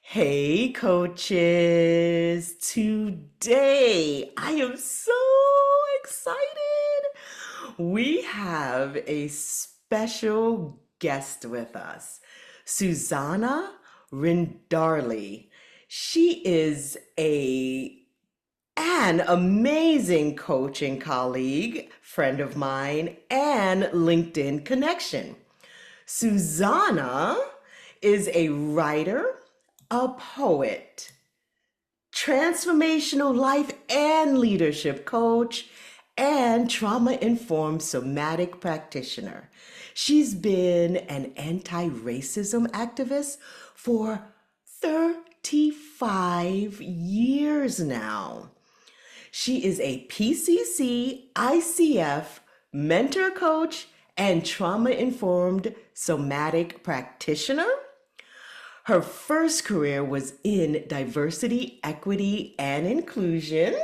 Hey, coaches. Today, I am so excited. We have a special guest with us, Susana Rinderle. She is an amazing coaching colleague, friend of mine, and LinkedIn connection. Susana is a writer, a poet, transformational life and leadership coach, and trauma informed somatic practitioner. She's been an anti racism activist for 35 years now. She is a PCC ICF mentor coach and trauma informed somatic practitioner. Her first career was in diversity, equity, and inclusion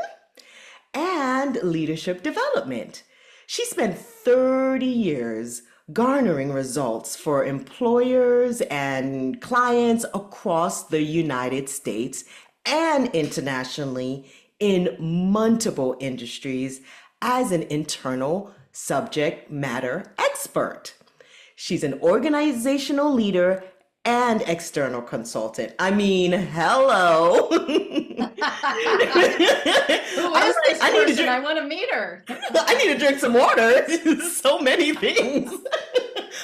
and leadership development. She spent 30 years garnering results for employers and clients across the United States and internationally in multiple industries as an internal subject matter expert. She's an organizational leader and external consultant. I mean, hello. Who I'm is like, this I need to person? drink. I want to meet her. I need to drink some water. So many things.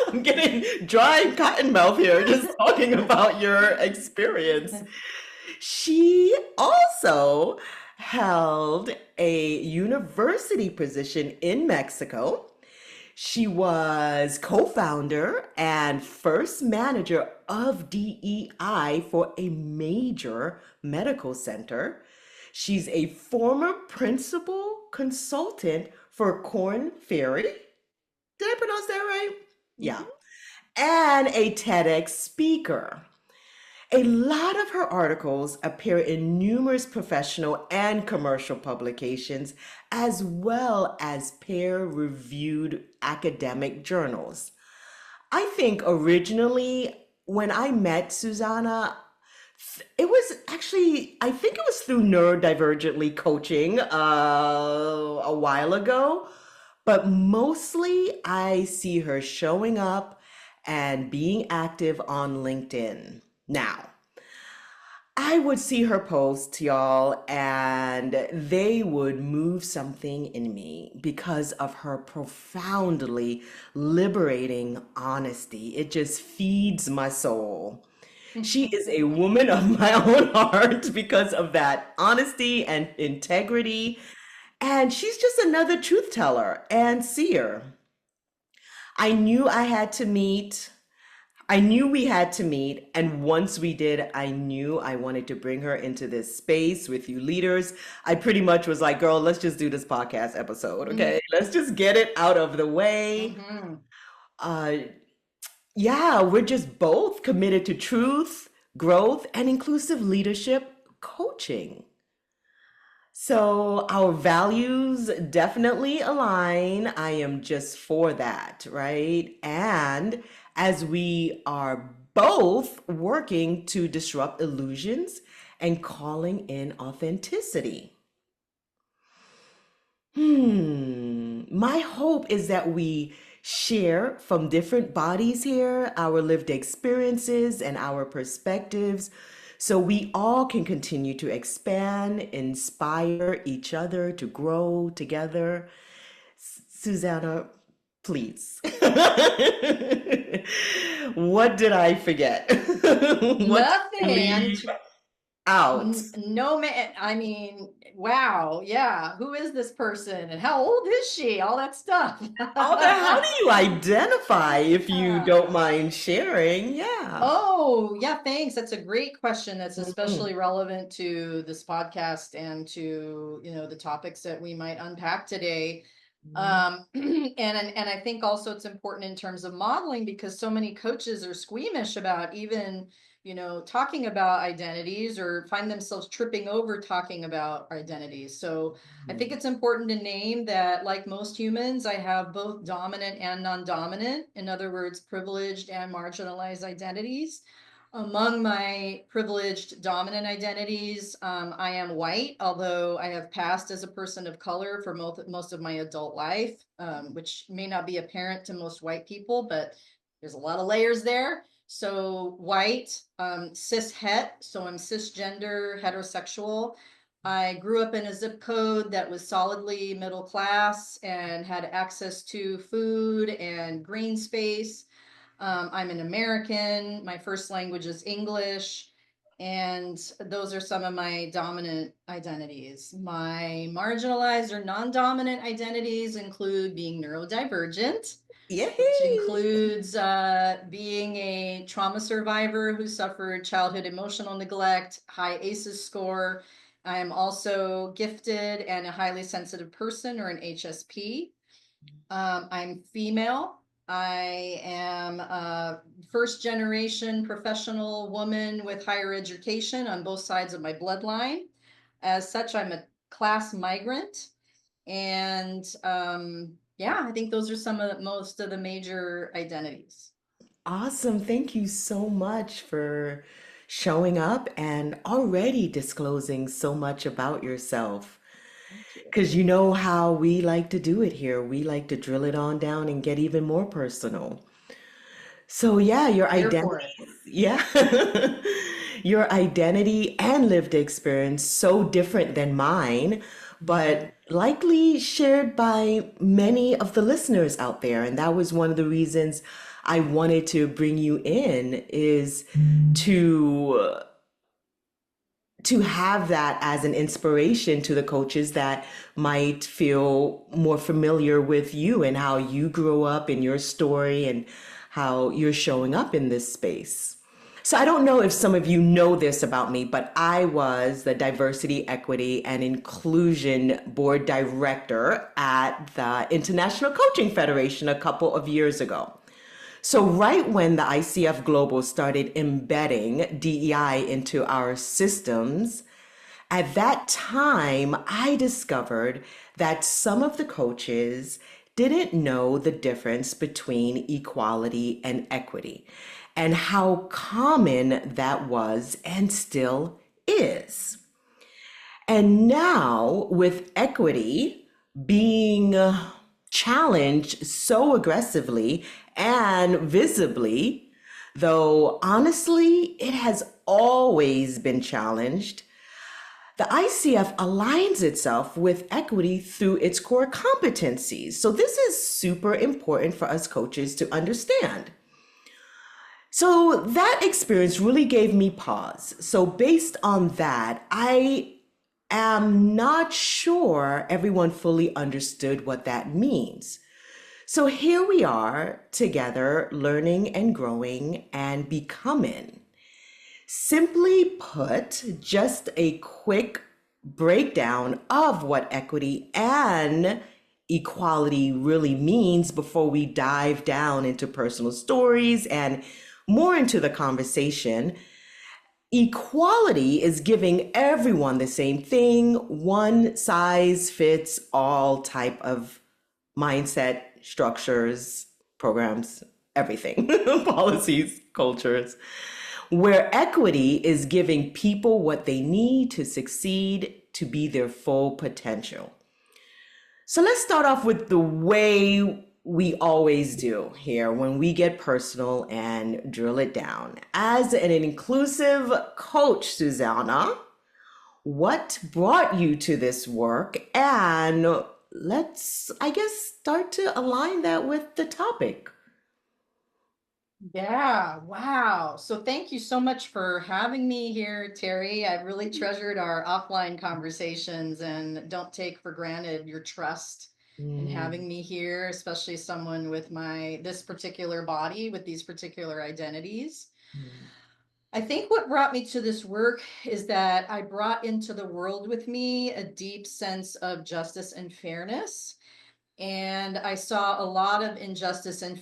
I'm getting dry cotton mouth here just talking about your experience. She also held a university position in Mexico. She was co founder and first manager of DEI for a major medical center. She's a former principal consultant for Corn Ferry. Did I pronounce that right? Yeah. Mhm. And a TEDx speaker. A lot of her articles appear in numerous professional and commercial publications, as well as peer reviewed academic journals. I think originally when I met Susanna, it was actually, I think it was through neurodivergently coaching a while ago, but mostly I see her showing up and being active on LinkedIn. Now, I would see her post, y'all, and they would move something in me because of her profoundly liberating honesty. It just feeds my soul. She is a woman of my own heart because of that honesty and integrity. And she's just another truth teller and seer. I knew I had to meet. I knew we had to meet. And once we did, I knew I wanted to bring her into this space with you leaders. I pretty much was like, girl, let's just do this podcast episode, okay? Let's just get it out of the way. Mhm. Uh, yeah, we're just both committed to truth, growth, and inclusive leadership coaching. So our values definitely align. I am just for that, right? And as we are both working to disrupt illusions and calling in authenticity. My hope is that we share from different bodies here our lived experiences and our perspectives so we all can continue to expand, inspire each other to grow together. Susanna, please. What did I forget? What did I Nothing. leave out? No man. I mean, wow. Yeah. Who is this person and how old is she? All that stuff. How do you identify if you don't mind sharing? Yeah. Oh, yeah, thanks. That's a great question. That's Mhm. especially relevant to this podcast and to, the topics that we might unpack today. And I think also it's important in terms of modeling because so many coaches are squeamish about even, talking about identities or find themselves tripping over talking about identities. So I think Mhm. it's important to name that, like most humans, I have both dominant and non-dominant, in other words, privileged and marginalized identities. Among my privileged dominant identities, I am white, although I have passed as a person of color for most of my adult life, which may not be apparent to most white people, but there's a lot of layers there. So white, cis het, so I'm cisgender, heterosexual. I grew up in a zip code that was solidly middle class and had access to food and green space. I'm an American. My first language is English. And those are some of my dominant identities. My marginalized or non-dominant identities include being neurodivergent, which Yay! includes being a trauma survivor who suffered childhood emotional neglect, high ACEs score. I am also gifted and a highly sensitive person, or an HSP. I'm female. I am a first generation professional woman with higher education on both sides of my bloodline. As such, I'm a class migrant. And yeah, I think those are some of most of the major identities. Awesome. Thank you so much for showing up and already disclosing so much about yourself. Thank you. Because you know how we like to do it here. We like to drill it on down and get even more personal. So, yeah, your Here identity, for it. yeah, your identity and lived experience so different than mine, Mhm. but likely shared by many of the listeners out there. And that was one of the reasons I wanted to bring you in is to to have that as an inspiration to the coaches that might feel more familiar with you and how you grew up in your story and how you're showing up in this space. So I don't know if some of you know this about me, but I was the Diversity, Equity, and Inclusion Board Director at the International Coaching Federation a couple of years ago. So, right when the ICF Global started embedding DEI into our systems, at that time, I discovered that some of the coaches didn't know the difference between equality and equity and how common that was and still is. And now, with equity being challenged so aggressively and visibly, though honestly, it has always been challenged, the ICF aligns itself with equity through its core competencies. So, this is super important for us coaches to understand. So, that experience really gave me pause. So, based on that, I am not sure everyone fully understood what that means. So here we are together, learning and growing and becoming. Simply put, just a quick breakdown of what equity and equality really means before we dive down into personal stories and more into the conversation. Equality is giving everyone the same thing, one size fits all type of mindset, structures, programs, everything, policies, cultures, where equity is giving people what they need to succeed to be their full potential. So let's start off with the way we always do here when we get personal and drill it down. As an inclusive coach, Susana, what brought you to this work? And let's, I guess, start to align that with the topic. Yeah, wow. So thank you so much for having me here, Terry. I've really treasured our offline conversations and don't take for granted your trust in Mm, having me here, especially someone with my this particular body with these particular identities. mm, I think what brought me to this work is that I brought into the world with me a deep sense of justice and fairness. And I saw a lot of injustice and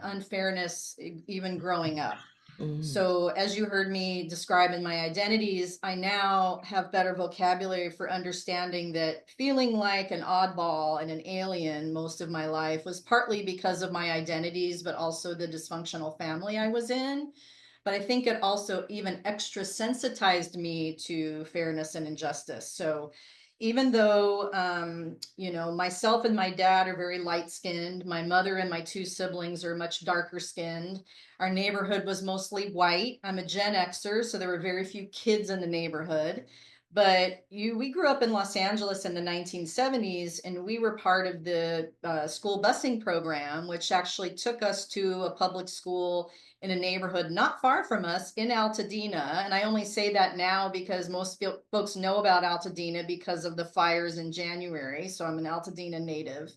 unfairness, even growing up. mm, So, as you heard me describe in my identities, I now have better vocabulary for understanding that feeling like an oddball and an alien most of my life was partly because of my identities, but also the dysfunctional family I was in. but I think it also even extra sensitized me to fairness and injustice. So even though, myself and my dad are very light-skinned, my mother and my two siblings are much darker skinned. Our neighborhood was mostly white. I'm a Gen Xer, so there were very few kids in the neighborhood. But we grew up in Los Angeles in the 1970s, and we were part of the school busing program, which actually took us to a public school in a neighborhood not far from us in Altadena. And I only say that now because most folks know about Altadena because of the fires in January. So I'm an Altadena native.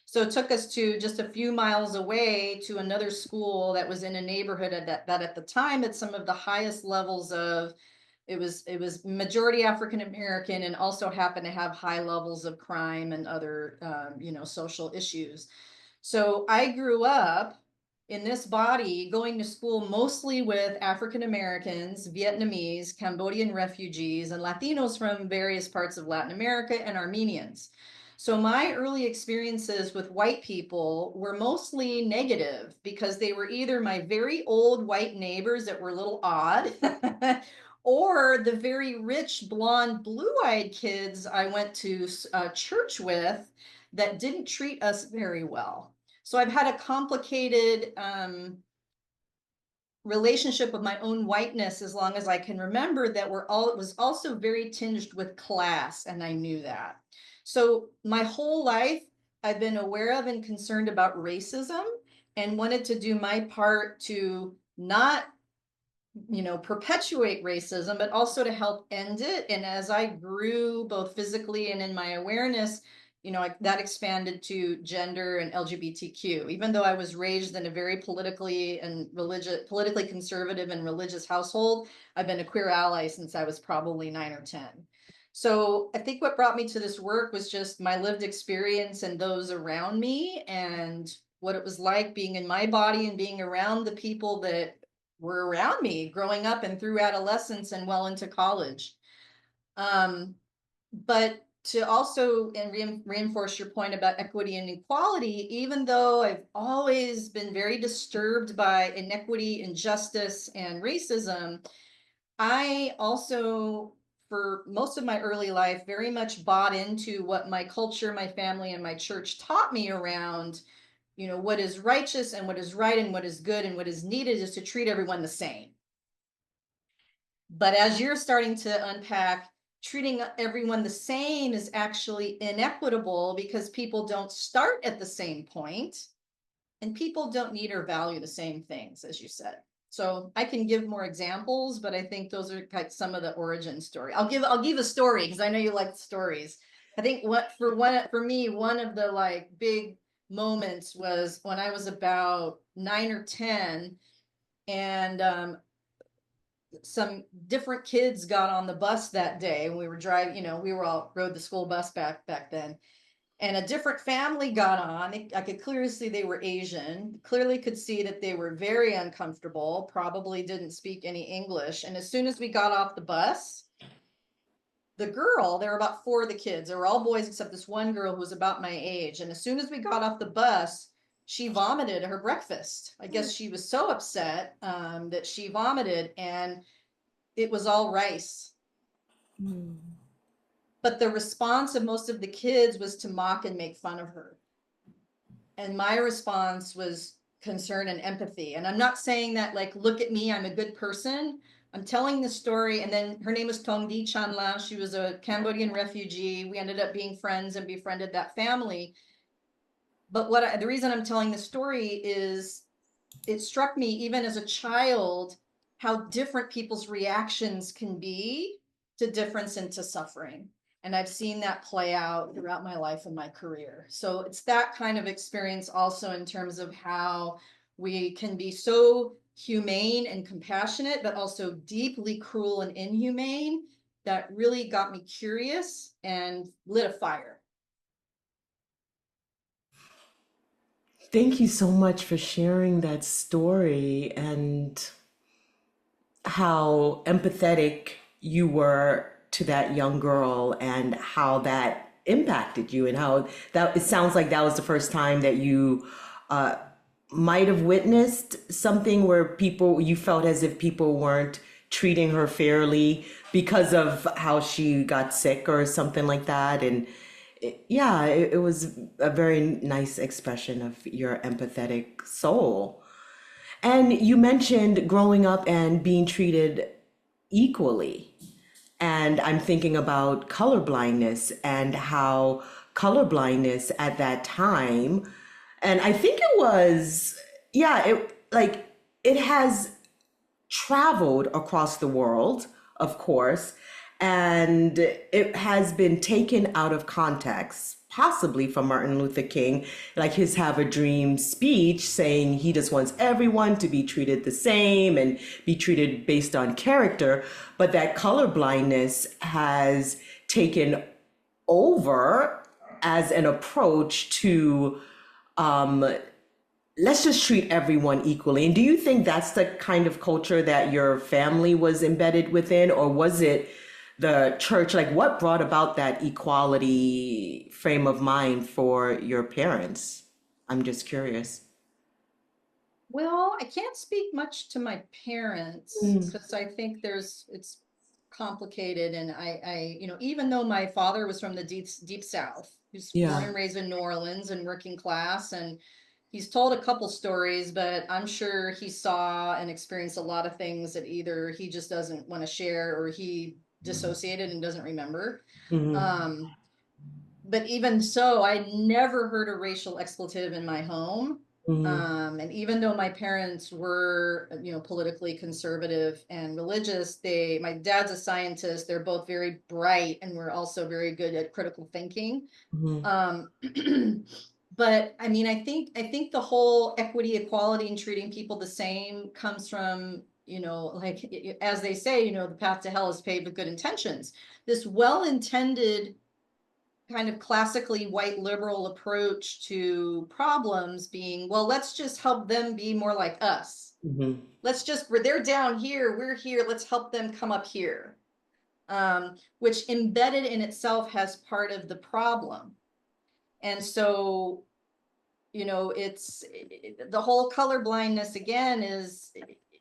So it took us to just a few miles away to another school that was in a neighborhood that at the time had some of the highest levels of, it was majority African American, and also happened to have high levels of crime and other social issues. So I grew up in this body going to school mostly with African Americans, Vietnamese, Cambodian refugees, and Latinos from various parts of Latin America, and Armenians. So my early experiences with white people were mostly negative because they were either my very old white neighbors that were a little odd or the very rich, blonde, blue-eyed kids I went to church with that didn't treat us very well. So I've had a complicated relationship with my own whiteness as long as I can remember, that it was also very tinged with class, and I knew that. So my whole life, I've been aware of and concerned about racism, and wanted to do my part to not perpetuate racism, but also to help end it. And as I grew both physically and in my awareness, that expanded to gender and LGBTQ. Even though I was raised in a very politically conservative and religious household, I've been a queer ally since I was probably 9 or 10. So I think what brought me to this work was just my lived experience and those around me, and what it was like being in my body and being around the people that were around me growing up and through adolescence and well into college. But to also reinforce your point about equity and equality, even though I've always been very disturbed by inequity, injustice, and racism, I also, for most of my early life, very much bought into what my culture, my family, and my church taught me around, what is righteous and what is right and what is good and what is needed is to treat everyone the same. But as you're starting to unpack, treating everyone the same is actually inequitable because people don't start at the same point, and people don't need or value the same things, as you said. So I can give more examples, but I think those are like some of the origin story. I'll give a story because I know you like stories. I think for me, one of the like big moments was when I was about 9 or 10, and some different kids got on the bus that day, and we were driving, we were all rode the school bus back then. And a different family got on. I could clearly see they were Asian, clearly could see that they were very uncomfortable, probably didn't speak any English. And as soon as we got off the bus, the girl, there were about 4 of the kids, they were all boys except this one girl who was about my age. And as soon as we got off the bus, she vomited her breakfast. I guess she was so upset that she vomited, and it was all rice. But the response of most of the kids was to mock and make fun of her. And my response was concern and empathy. And I'm not saying that like, look at me, I'm a good person. I'm telling the story. And then her name was Tongdi Chanla. She was a Cambodian refugee. We ended up being friends and befriended that family. But the reason I'm telling the story is it struck me even as a child how different people's reactions can be to difference and to suffering. And I've seen that play out throughout my life and my career. So it's that kind of experience also in terms of how we can be so humane and compassionate, but also deeply cruel and inhumane, that really got me curious and lit a fire. Thank you so much for sharing that story and how empathetic you were to that young girl and how that impacted you, and how that it sounds like that was the first time that you might have witnessed something where people, you felt as if people weren't treating her fairly because of how she got sick or something like that. And yeah, it was a very nice expression of your empathetic soul. And you mentioned growing up and being treated equally. And I'm thinking about colorblindness and how colorblindness at that time, and I think it was, yeah, it has traveled across the world, of course, and it has been taken out of context, possibly from Martin Luther King, like his Have a Dream speech saying he just wants everyone to be treated the same and be treated based on character. But that colorblindness has taken over as an approach to let's just treat everyone equally. And do you think that's the kind of culture that your family was embedded within, or was it the church? Like, what brought about that equality frame of mind for your parents? I'm just curious. Well, I can't speak much to my parents Mm, because I think it's complicated. And even though my father was from the deep South, he's born yeah. and raised in New Orleans and working class, and he's told a couple stories, but I'm sure he saw and experienced a lot of things that either he just doesn't want to share or he dissociated and doesn't remember. Hmm. Um, but even so, I never heard a racial expletive in my home. Hmm. And even though my parents were, politically conservative and religious, my dad's a scientist. They're both very bright and we're also very good at critical thinking. Hmm. Um, but I mean, I think the whole equity, equality, and treating people the same comes from, like as they say, the path to hell is paved with good intentions. This well-intended kind of classically white liberal approach to problems being, well, let's just help them be more like us. Hmm. They're down here, we're here, let's help them come up here. Which embedded in itself has part of the problem. And so, it's the whole color blindness again is,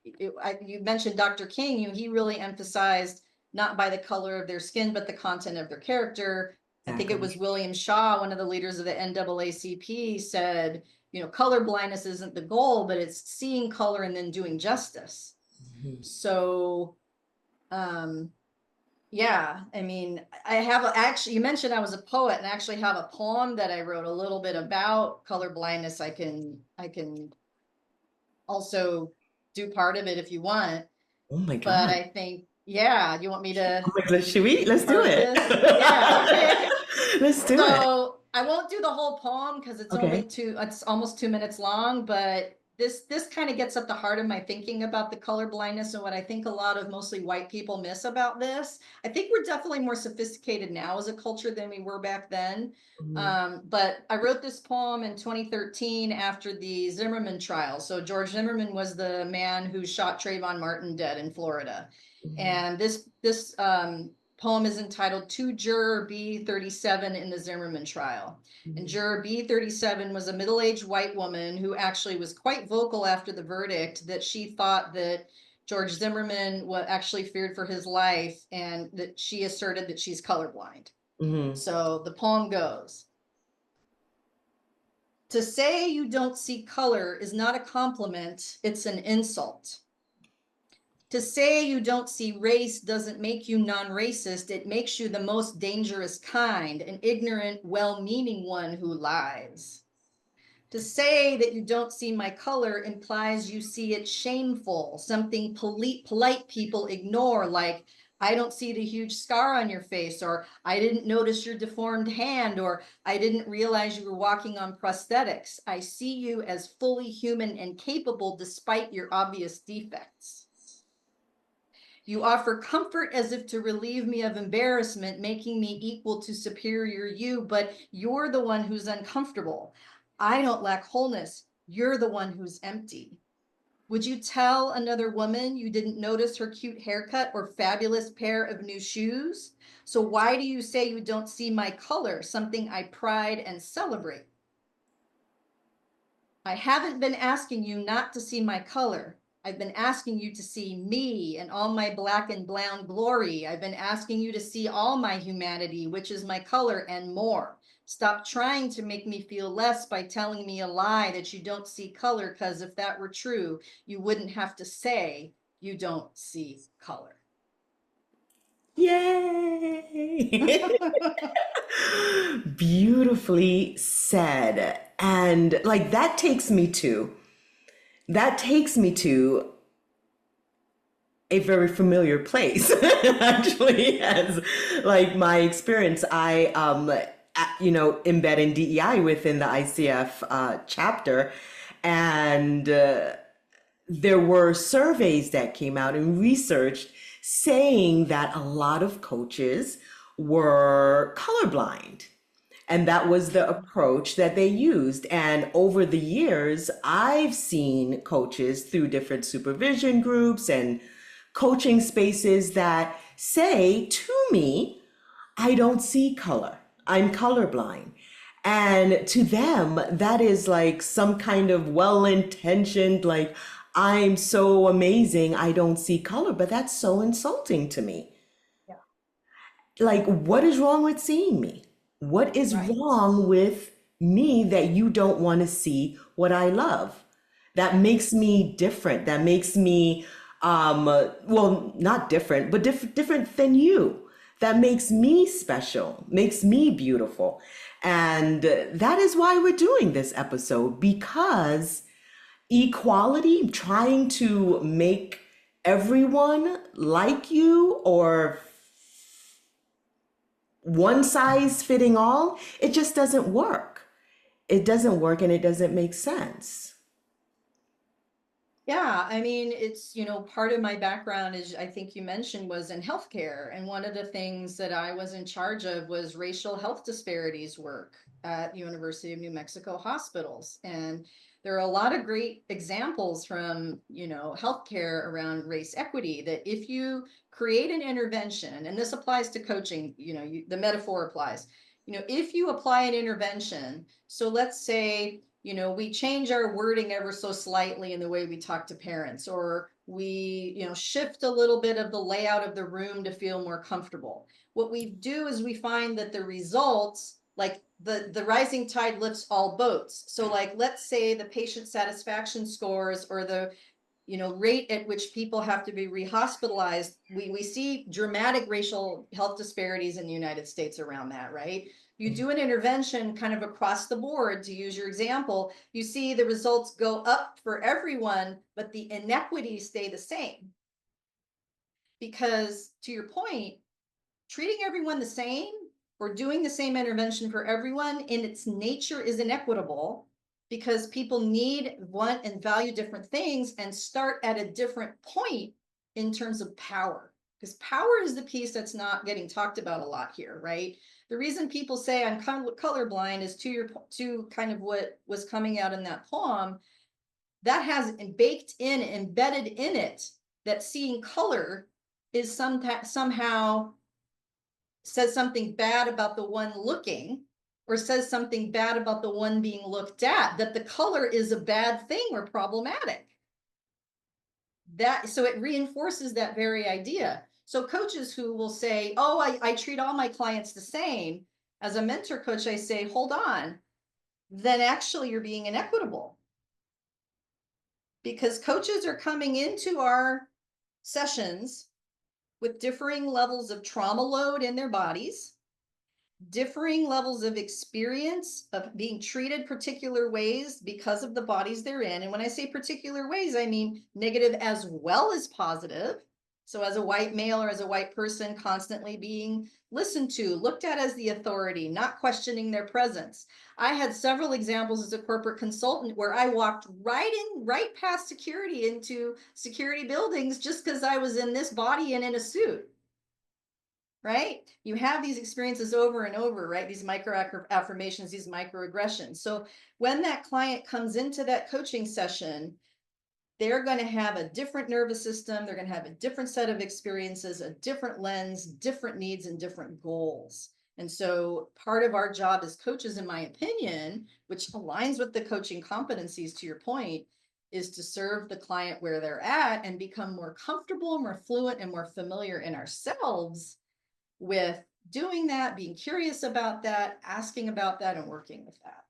you mentioned Dr. King, he really emphasized not by the color of their skin, but the content of their character. I think it Exactly. was William Shaw, one of the leaders of the NAACP, said, color blindness isn't the goal, but it's seeing color and then doing justice. So, um, yeah, I mean, actually, you mentioned I was a poet, and I actually have a poem that I wrote a little bit about color blindness. I can also do part of it if you want, Oh my but God. I think, yeah, you want me to Oh my God. Should we? do Let's do part of it. this? Yeah, okay. Let's do it. So I won't do the whole poem because Okay. it's almost 2 minutes long, but this kind of gets at the heart of my thinking about the color blindness and what I think a lot of mostly white people miss about this. I think we're definitely more sophisticated now as a culture than we were back then. Mhm. But I wrote this poem in 2013 after the Zimmerman trial. So George Zimmerman was the man who shot Trayvon Martin dead in Florida. Mhm. And this poem is entitled To Juror B37 in the Zimmerman trial. And Mhm. juror B37 was a middle-aged white woman who actually was quite vocal after the verdict that she thought that George Zimmerman actually feared for his life, and that she asserted that she's colorblind. Mhm. So the poem goes, to say you don't see color is not a compliment, it's an insult. To say you don't see race doesn't make you non-racist, it makes you the most dangerous kind, an ignorant, well-meaning one who lies. To say that you don't see my color implies you see it shameful, something polite people ignore, like, I don't see the huge scar on your face, or I didn't notice your deformed hand, or I didn't realize you were walking on prosthetics. I see you as fully human and capable despite your obvious defects. You offer comfort as if to relieve me of embarrassment, making me equal to superior you, but you're the one who's uncomfortable. I don't lack wholeness. You're the one who's empty. Would you tell another woman you didn't notice her cute haircut or fabulous pair of new shoes? So why do you say you don't see my color, something I pride and celebrate? I haven't been asking you not to see my color. I've been asking you to see me and all my black and brown glory. I've been asking you to see all my humanity, which is my color and more. Stop trying to make me feel less by telling me a lie that you don't see color, because if that were true, you wouldn't have to say you don't see color. Yay! Beautifully said. And like that takes me to a very familiar place actually, as like my experience. I embed in DEI within the ICF chapter, and there were surveys that came out and research saying that a lot of coaches were colorblind. And that was the approach that they used. And over the years, I've seen coaches through different supervision groups and coaching spaces that say to me, I don't see color. I'm colorblind. And to them, that is like some kind of well-intentioned, like, I'm so amazing, I don't see color. But that's so insulting to me. Yeah. Like, what is wrong with seeing me? What is Right. wrong with me that you don't want to see what I love? That makes me different. That makes me, well, not different, but different than you. That makes me special, makes me beautiful. And that is why we're doing this episode, because equality, trying to make everyone like you or one size fitting all, it just doesn't work. It doesn't work and it doesn't make sense. Yeah, I mean, it's, part of my background is, I think you mentioned, was in healthcare. And one of the things that I was in charge of was racial health disparities work at University of New Mexico hospitals. And there are a lot of great examples from, healthcare around race equity, that if you create an intervention, and this applies to coaching, the metaphor applies, if you apply an intervention, so let's say, we change our wording ever so slightly in the way we talk to parents, or we, shift a little bit of the layout of the room to feel more comfortable. What we do is we find that the results, like the rising tide lifts all boats. So like, let's say the patient satisfaction scores, or the rate at which people have to be rehospitalized, we see dramatic racial health disparities in the United States around that, right? You do an intervention kind of across the board, to use your example, you see the results go up for everyone, but the inequities stay the same. Because to your point, treating everyone the same, or doing the same intervention for everyone, in its nature is inequitable, because people need, want, and value different things, and start at a different point in terms of power. Because power is the piece that's not getting talked about a lot here, right? The reason people say I'm colorblind is to kind of what was coming out in that poem, that has baked in, embedded in it, that seeing color is somehow says something bad about the one looking, or says something bad about the one being looked at, that the color is a bad thing or problematic. So it reinforces that very idea. So coaches who will say, oh, I treat all my clients the same, as a mentor coach, I say, hold on, then actually you're being inequitable. Because coaches are coming into our sessions with differing levels of trauma load in their bodies, differing levels of experience of being treated particular ways because of the bodies they're in. And when I say particular ways, I mean negative as well as positive. So as a white male, or as a white person, constantly being listened to, looked at as the authority, not questioning their presence. I had several examples as a corporate consultant where I walked right past security into security buildings just because I was in this body and in a suit. Right? You have these experiences over and over, right? These micro affirmations, these microaggressions. So when that client comes into that coaching session, they're going to have a different nervous system. They're going to have a different set of experiences, a different lens, different needs, and different goals. And so part of our job as coaches, in my opinion, which aligns with the coaching competencies to your point, is to serve the client where they're at and become more comfortable, more fluent, and more familiar in ourselves with doing that, being curious about that, asking about that, and working with that.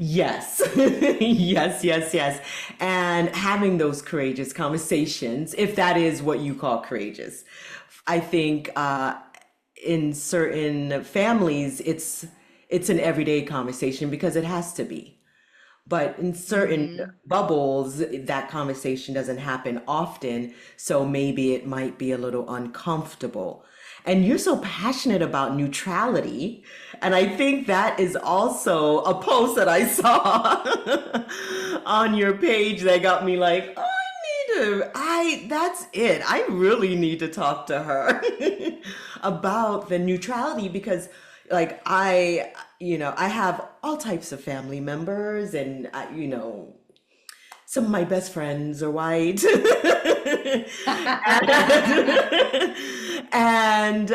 Yes, yes, yes, yes. And having those courageous conversations, if that is what you call courageous. I think in certain families, it's an everyday conversation because it has to be. But in certain Mm-hmm. bubbles, that conversation doesn't happen often, so maybe it might be a little uncomfortable. And you're so passionate about neutrality, and I think that is also a post that I saw on your page that got me like, oh, that's it. I really need to talk to her about the neutrality because like I have all types of family members and some of my best friends are white. And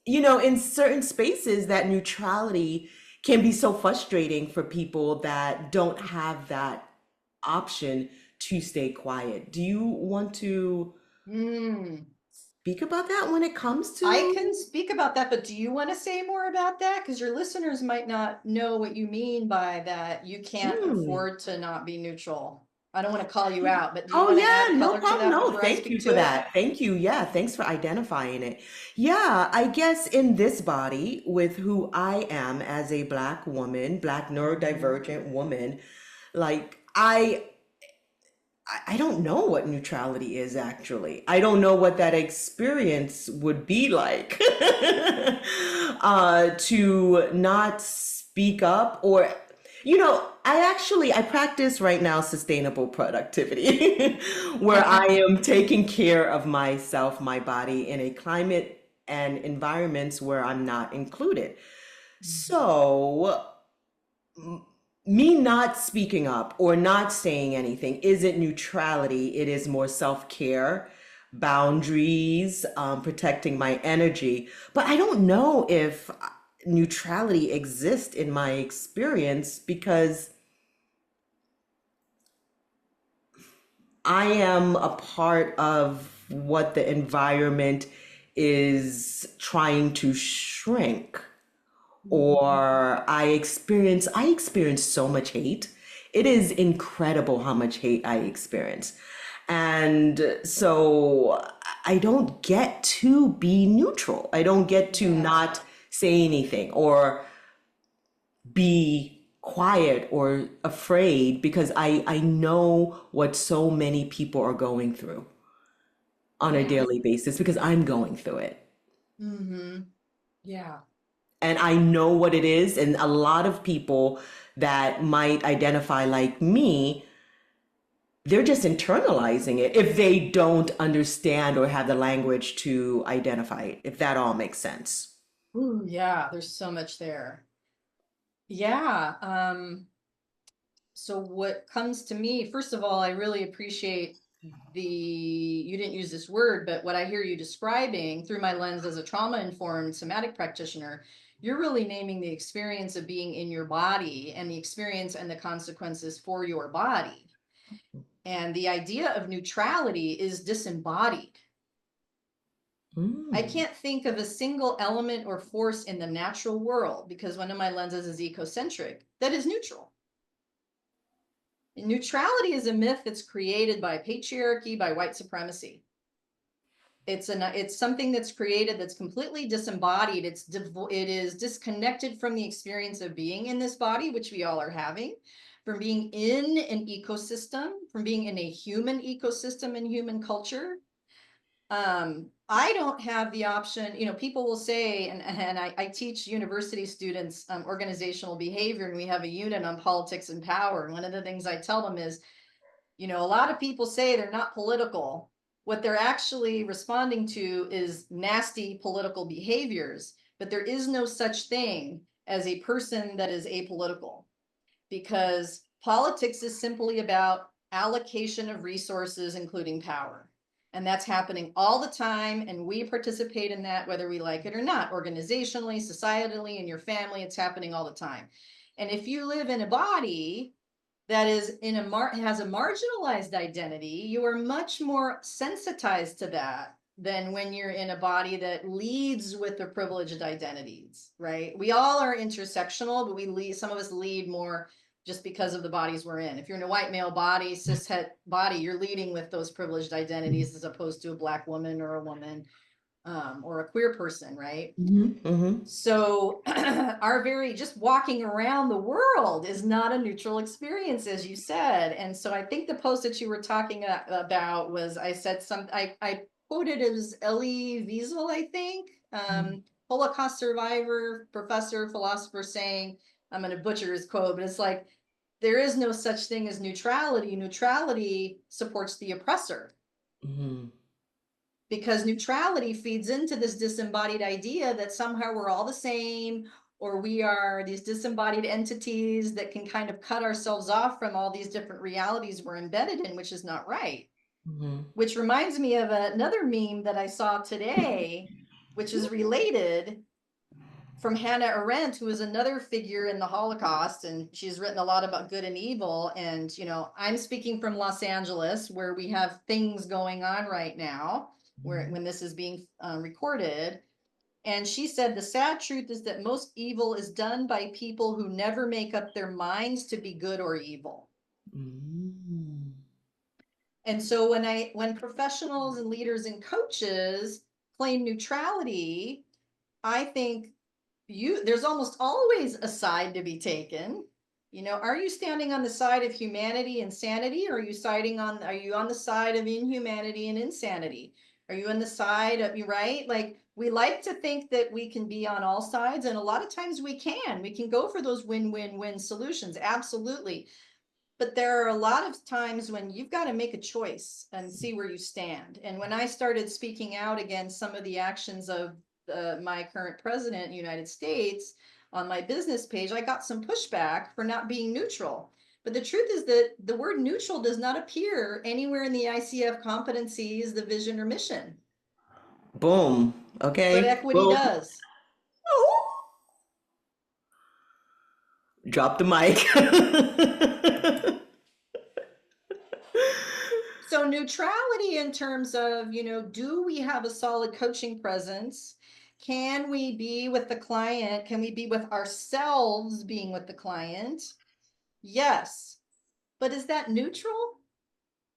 in certain spaces that neutrality can be so frustrating for people that don't have that option to stay quiet. Do you want to Mm. speak about that when it comes I to can speak about that, but do you want to say more about that? Because your listeners might not know what you mean by that. You can't Hmm. afford to not be neutral. I don't want to call you out, but do you Oh want to yeah, add no color to problem. that No, before I thank speak you for to it? that. Thank you. Yeah, thanks for identifying it. Yeah, I guess in this body with who I am as a black woman, black Mm-hmm. neurodivergent woman, like I don't know what neutrality is actually. I don't know what that experience would be like to not speak up or, I practice right now sustainable productivity where I am taking care of myself, my body in a climate and environments where I'm not included. So me not speaking up or not saying anything isn't neutrality. It is more self-care, boundaries, protecting my energy. But I don't know if neutrality exists in my experience because I am a part of what the environment is trying to shrink. Or I experience so much hate. It is incredible how much hate I experience. And so I don't get to be neutral. I don't get to Yeah. not say anything or be quiet or afraid because I know what so many people are going through on a Yeah. daily basis because I'm going through it. Mm-hmm. Yeah. And I know what it is. And a lot of people that might identify like me, they're just internalizing it if they don't understand or have the language to identify it, if that all makes sense. Ooh, yeah. There's so much there. Yeah. So what comes to me, first of all, I really appreciate you didn't use this word, but what I hear you describing through my lens as a trauma-informed somatic practitioner, you're really naming the experience of being in your body and the experience and the consequences for your body. And the idea of neutrality is disembodied. I Mm. can't think of a single element or force in the natural world, because one of my lenses is ecocentric, that is neutral. Neutrality is a myth that's created by patriarchy, by white supremacy. It's something that's created that's completely disembodied. It is disconnected from the experience of being in this body, which we all are having, from being in an ecosystem, from being in a human ecosystem and human culture. I don't have the option, people will say, and I teach university students organizational behavior, and we have a unit on politics and power. And one of the things I tell them is, a lot of people say they're not political. What they're actually responding to is nasty political behaviors, but there is no such thing as a person that is apolitical, because Politics is simply about allocation of resources, including power. And that's happening all the time. And we participate in that, whether we like it or not, organizationally, societally, in your family, it's happening all the time. And if you live in a body that is has a marginalized identity, you are much more sensitized to that than when you're in a body that leads with the privileged identities, right? We all are intersectional, but we lead, some of us lead more just because of the bodies we're in. If you're in a white male body, cishet body, you're leading with those privileged identities as opposed to a Black woman or a woman, or a queer person, right? So our very just walking around the world is not a neutral experience, as you said. And so I think the post that you were talking about was, I said I quoted it as Elie Wiesel, I think, Holocaust survivor, professor, philosopher, saying, I'm going to butcher his quote, but it's like, there is no such thing as neutrality. Neutrality supports the oppressor. Because neutrality feeds into this disembodied idea that somehow we're all the same, or we are these disembodied entities that can kind of cut ourselves off from all these different realities we're embedded in, which is not right. Which reminds me of another meme that I saw today, which is related, from Hannah Arendt, who is another figure in the Holocaust, and she's written a lot about good and evil. And, you know, I'm speaking from Los Angeles, where we have things going on right now, where when this is being recorded. And she said, the sad truth is that most evil is done by people who never make up their minds to be good or evil. And so when professionals and leaders and coaches claim neutrality, I think there's almost always a side to be taken. You know, are you standing on the side of humanity and sanity, or are you on the side of inhumanity and insanity? Are you on the side of, right? Like, we like to think that we can be on all sides, and a lot of times we can go for those win-win-win solutions. Absolutely. But there are a lot of times when you've got to make a choice and see where you stand. And when I started speaking out against some of the actions of my current president in the United States on my business page, I got some pushback for not being neutral. But the truth is that the word neutral does not appear anywhere in the ICF competencies, the vision or mission. Boom. Okay. But equity Boom. does. Drop the mic. So neutrality in terms of, you know, do we have a solid coaching presence? Can we be with the client? Can we be with ourselves being with the client? Yes. But is that neutral?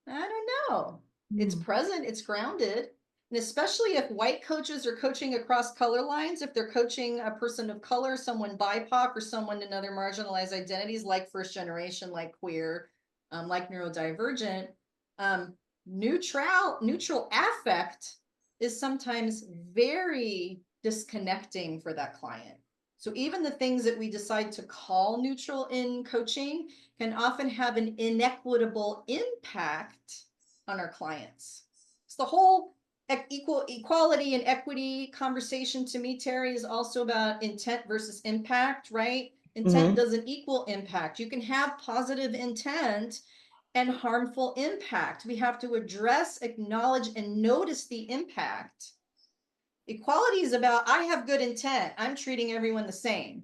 I don't know. It's present, it's grounded. And especially if white coaches are coaching across color lines, if they're coaching a person of color, someone BIPOC, or someone in other marginalized identities like first generation, like queer, like neurodivergent, neutral affect is sometimes very disconnecting for that client. So even the things that we decide to call neutral in coaching can often have an inequitable impact on our clients. So the whole equality and equity conversation to me, Terri, is also about intent versus impact, right? Intent doesn't equal impact. You can have positive intent and harmful impact. We have to address, acknowledge, and notice the impact. Equality is about, I have good intent, I'm treating everyone the same.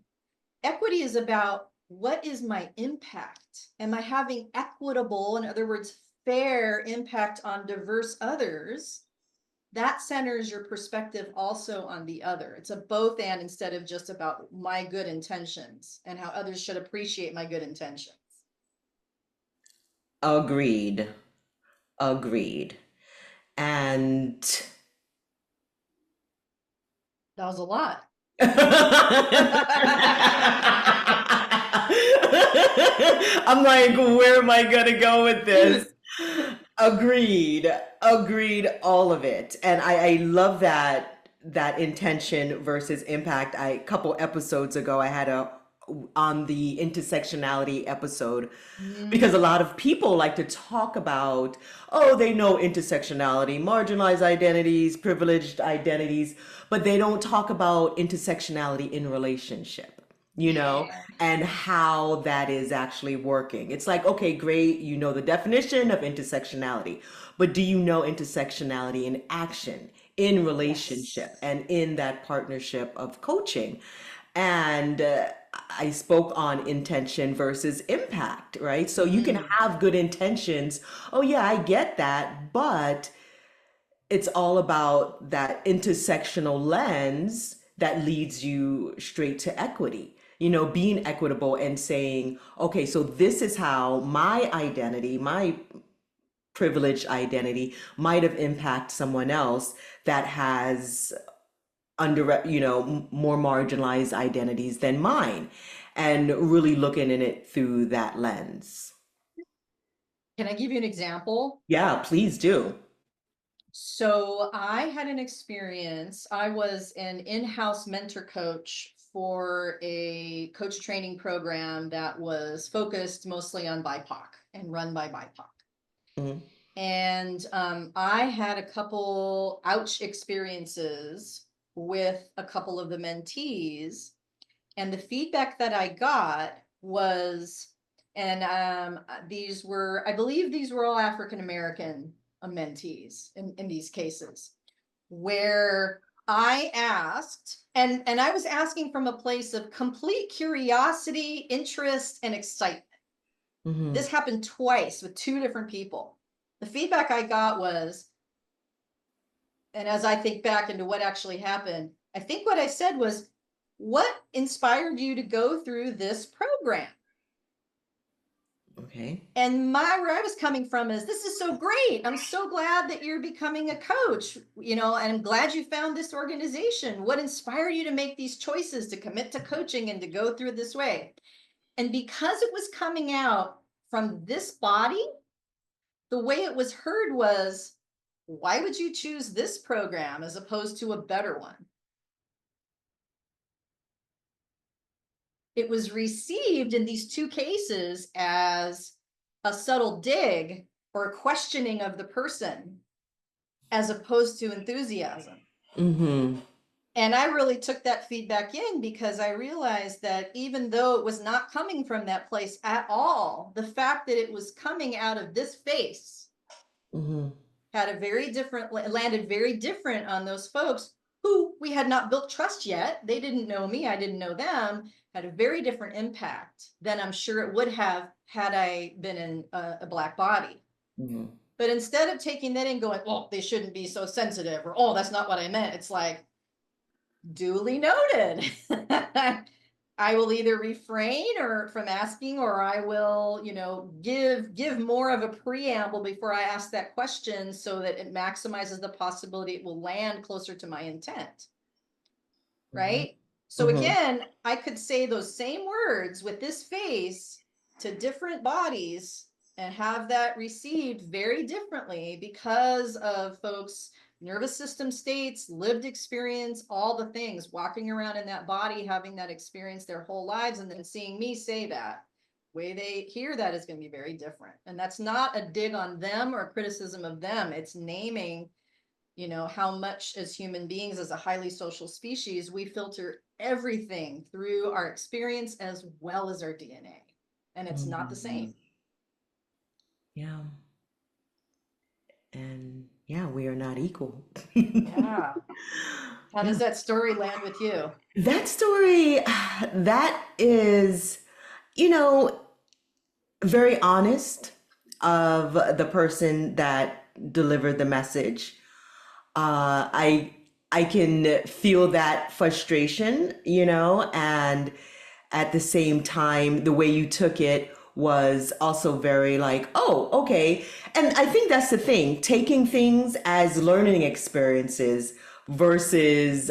Equity is about, what is my impact? Am I having equitable, in other words, fair impact on diverse others? That centers your perspective also on the other. It's a both and, instead of just about my good intentions and how others should appreciate my good intentions. Agreed. And That was a lot. I'm like, where am I gonna go with this? Agreed, all of it. And I love that intention versus impact. A couple episodes ago I had on the intersectionality episode, because a lot of people like to talk about, oh, they know intersectionality, marginalized identities, privileged identities, but they don't talk about intersectionality in relationship. you know, and how that is actually working. It's like, okay, great, you know the definition of intersectionality, but do you know intersectionality in action, in relationship, Yes. and in that partnership of coaching? And I spoke on intention versus impact, right? So you can Mm, have good intentions. Oh, yeah, I get that. But it's all about that intersectional lens that leads you straight to equity. You know, being equitable and saying, okay, so this is how my identity, my privileged identity might have impacted someone else that has under, you know, more marginalized identities than mine, and really looking at it through that lens. can I give you an example? Yeah, please do. So I had an experience. I was an in-house mentor coach for a coach training program that was focused mostly on BIPOC and run by BIPOC. Mhm. And I had a couple ouch experiences with a couple of the mentees. And the feedback that I got was, and these were, I believe these were all African American mentees in these cases, where I asked, and I was asking from a place of complete curiosity, interest, and excitement. Mhm. This happened twice with two different people. The feedback I got was, and as I think back into what actually happened, I think what I said was, what inspired you to go through this program? Okay. And where I was coming from is, this is so great. I'm so glad that you're becoming a coach, you know, and I'm glad you found this organization. What inspired you to make these choices, to commit to coaching and to go through this way? And because it was coming out from this body, the way it was heard was, why would you choose this program as opposed to a better one? It was received in these two cases as a subtle dig or questioning of the person as opposed to enthusiasm. Mhm. And I really took that feedback in because I realized that even though it was not coming from that place at all, the fact that it was coming out of this face Mhm. had a very different, landed very different on those folks who we had not built trust yet. They didn't know me, I didn't know them, had a very different impact than I'm sure it would have had I been in a Black body. Mhm. But instead of taking that and going, oh, they shouldn't be so sensitive, or oh, that's not what I meant, it's like, duly noted. I will either refrain or from asking, or I will, you know, give more of a preamble before I ask that question so that it maximizes the possibility it will land closer to my intent. Mhm. Right? So Mhm. again, I could say those same words with this face to different bodies and have that received very differently because of folks' nervous system states, lived experience, all the things, walking around in that body, having that experience their whole lives, and then seeing me say that. Way they hear that is going to be very different. And that's not a dig on them or a criticism of them. It's naming, you know, how much as human beings, as a highly social species, we filter everything through our experience as well as our DNA. And it's not the Mhm. same. Yeah. And yeah, we are not equal. Yeah. How Yeah. does that story land with you? That story, that is, you know, very honest of the person that delivered the message. I can feel that frustration, you know, and at the same time, the way you took it was also very like, oh, okay. And I think that's the thing, taking things as learning experiences versus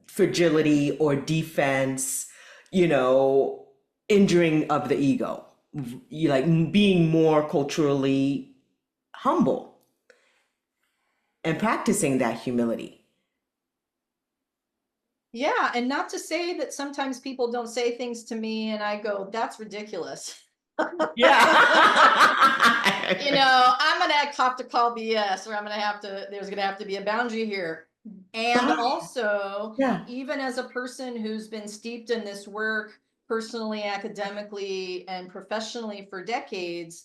fragility or defense, you know, injuring of the ego. You like being more culturally humble and practicing that humility. Yeah. And not to say that sometimes people don't say things to me and I go, that's ridiculous. Yeah. You know, I'm gonna have to call BS, or there's gonna have to be a boundary here. And But also, yeah. even as a person who's been steeped in this work personally, academically, and professionally for decades,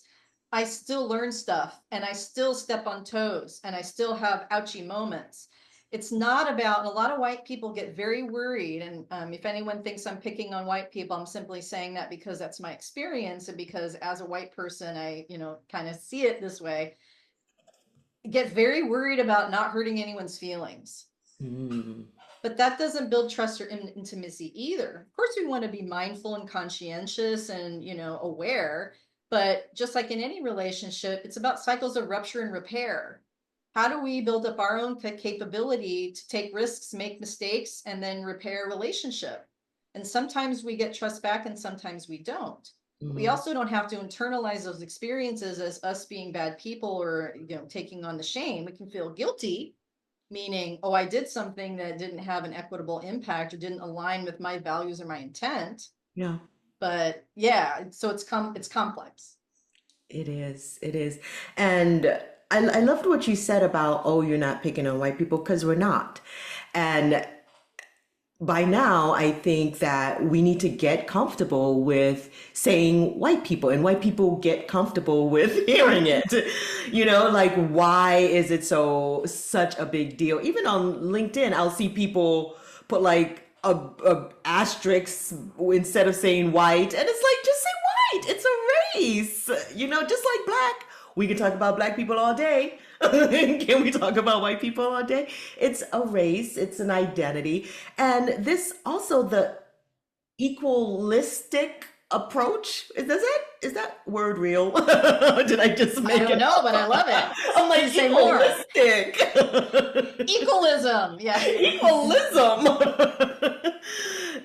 I still learn stuff and I still step on toes and I still have ouchy moments. It's not about, and a lot of white people get very worried. And if anyone thinks I'm picking on white people, I'm simply saying that because that's my experience. And because as a white person, I, kind of see it this way, get very worried about not hurting anyone's feelings. Mm. But that doesn't build trust or intimacy either. Of course, we want to be mindful and conscientious and, aware. But just like in any relationship, it's about cycles of rupture and repair. How do we build up our own capability to take risks, make mistakes, and then repair a relationship? And sometimes we get trust back and sometimes we don't. We also don't have to internalize those experiences as us being bad people or, taking on the shame. We can feel guilty, meaning, oh, I did something that didn't have an equitable impact or didn't align with my values or my intent. Yeah. But yeah, so it's complex. It is. It is. And I loved what you said about, oh, you're not picking on white people, because we're not. And by now, I think that we need to get comfortable with saying white people, and white people get comfortable with hearing it. Like, why is it such a big deal? Even on LinkedIn, I'll see people put like a asterisk instead of saying white, and it's like, just say white. It's a race, just like black. We can talk about black people all day. Can we talk about white people all day? It's a race, it's an identity. And this also the equalistic approach. Is that word real? Did I just I make don't it know, up? but I love it. I'm like, Say more. equalistic. Equalism. Yeah. Equalism.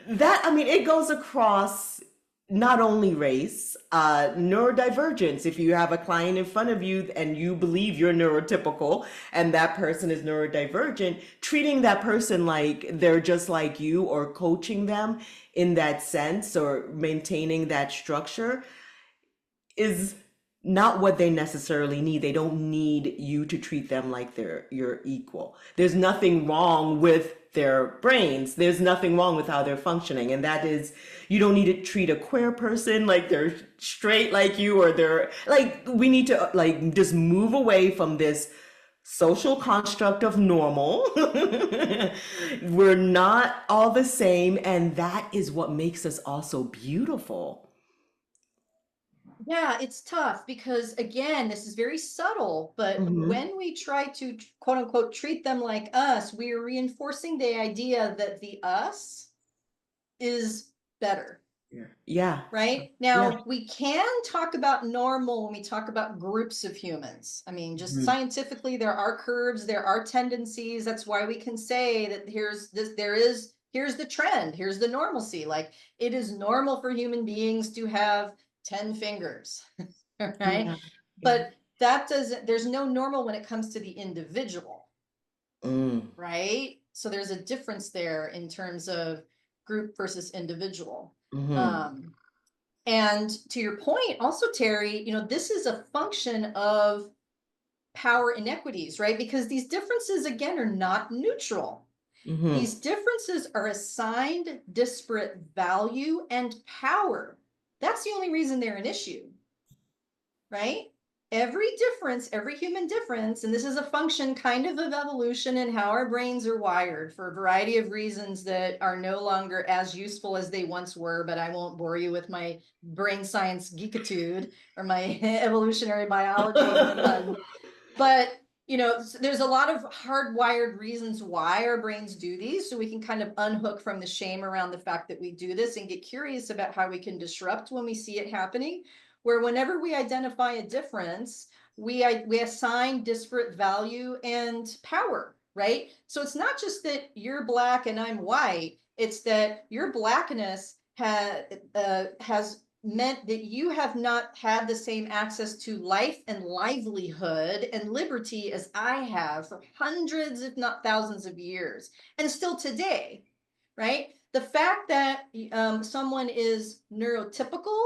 It goes across not only race, neurodivergence. If you have a client in front of you and you believe you're neurotypical and that person is neurodivergent, treating that person like they're just like you or coaching them in that sense or maintaining that structure is not what they necessarily need. They don't need you to treat them like they're your equal. There's nothing wrong with their brains. There's nothing wrong with how they're functioning. And that is, you don't need to treat a queer person like they're straight like you, or they're like, we need to like just move away from this social construct of normal. We're not all the same. And that is what makes us also beautiful. Yeah, it's tough because again, this is very subtle, but Mm-hmm. when we try to quote unquote treat them like us, we are reinforcing the idea that the us is better. Yeah. Right? Yeah. Now, we can talk about normal when we talk about groups of humans. I mean, just Mhm. scientifically, there are curves, there are tendencies. That's why we can say that here's the trend, here's the normalcy. Like, it is normal for human beings to have 10 fingers, right? Yeah. Yeah. But there's no normal when it comes to the individual, Mm. right? So there's a difference there in terms of group versus individual. Mm-hmm. Um, and to your point, also, Terri, this is a function of power inequities, right? Because these differences, again, are not neutral. Mm-hmm. These differences are assigned disparate value and power. That's the only reason they're an issue, right? Every difference, every human difference, and this is a function kind of evolution and how our brains are wired for a variety of reasons that are no longer as useful as they once were, but I won't bore you with my brain science geekitude or my evolutionary biology. But there's a lot of hardwired reasons why our brains do these, so we can kind of unhook from the shame around the fact that we do this and get curious about how we can disrupt when we see it happening, where whenever we identify a difference, we assign disparate value and power, right? So it's not just that you're black and I'm white, it's that your blackness has meant that you have not had the same access to life and livelihood and liberty as I have for hundreds, if not thousands of years, and still today, right? The fact that someone is neurotypical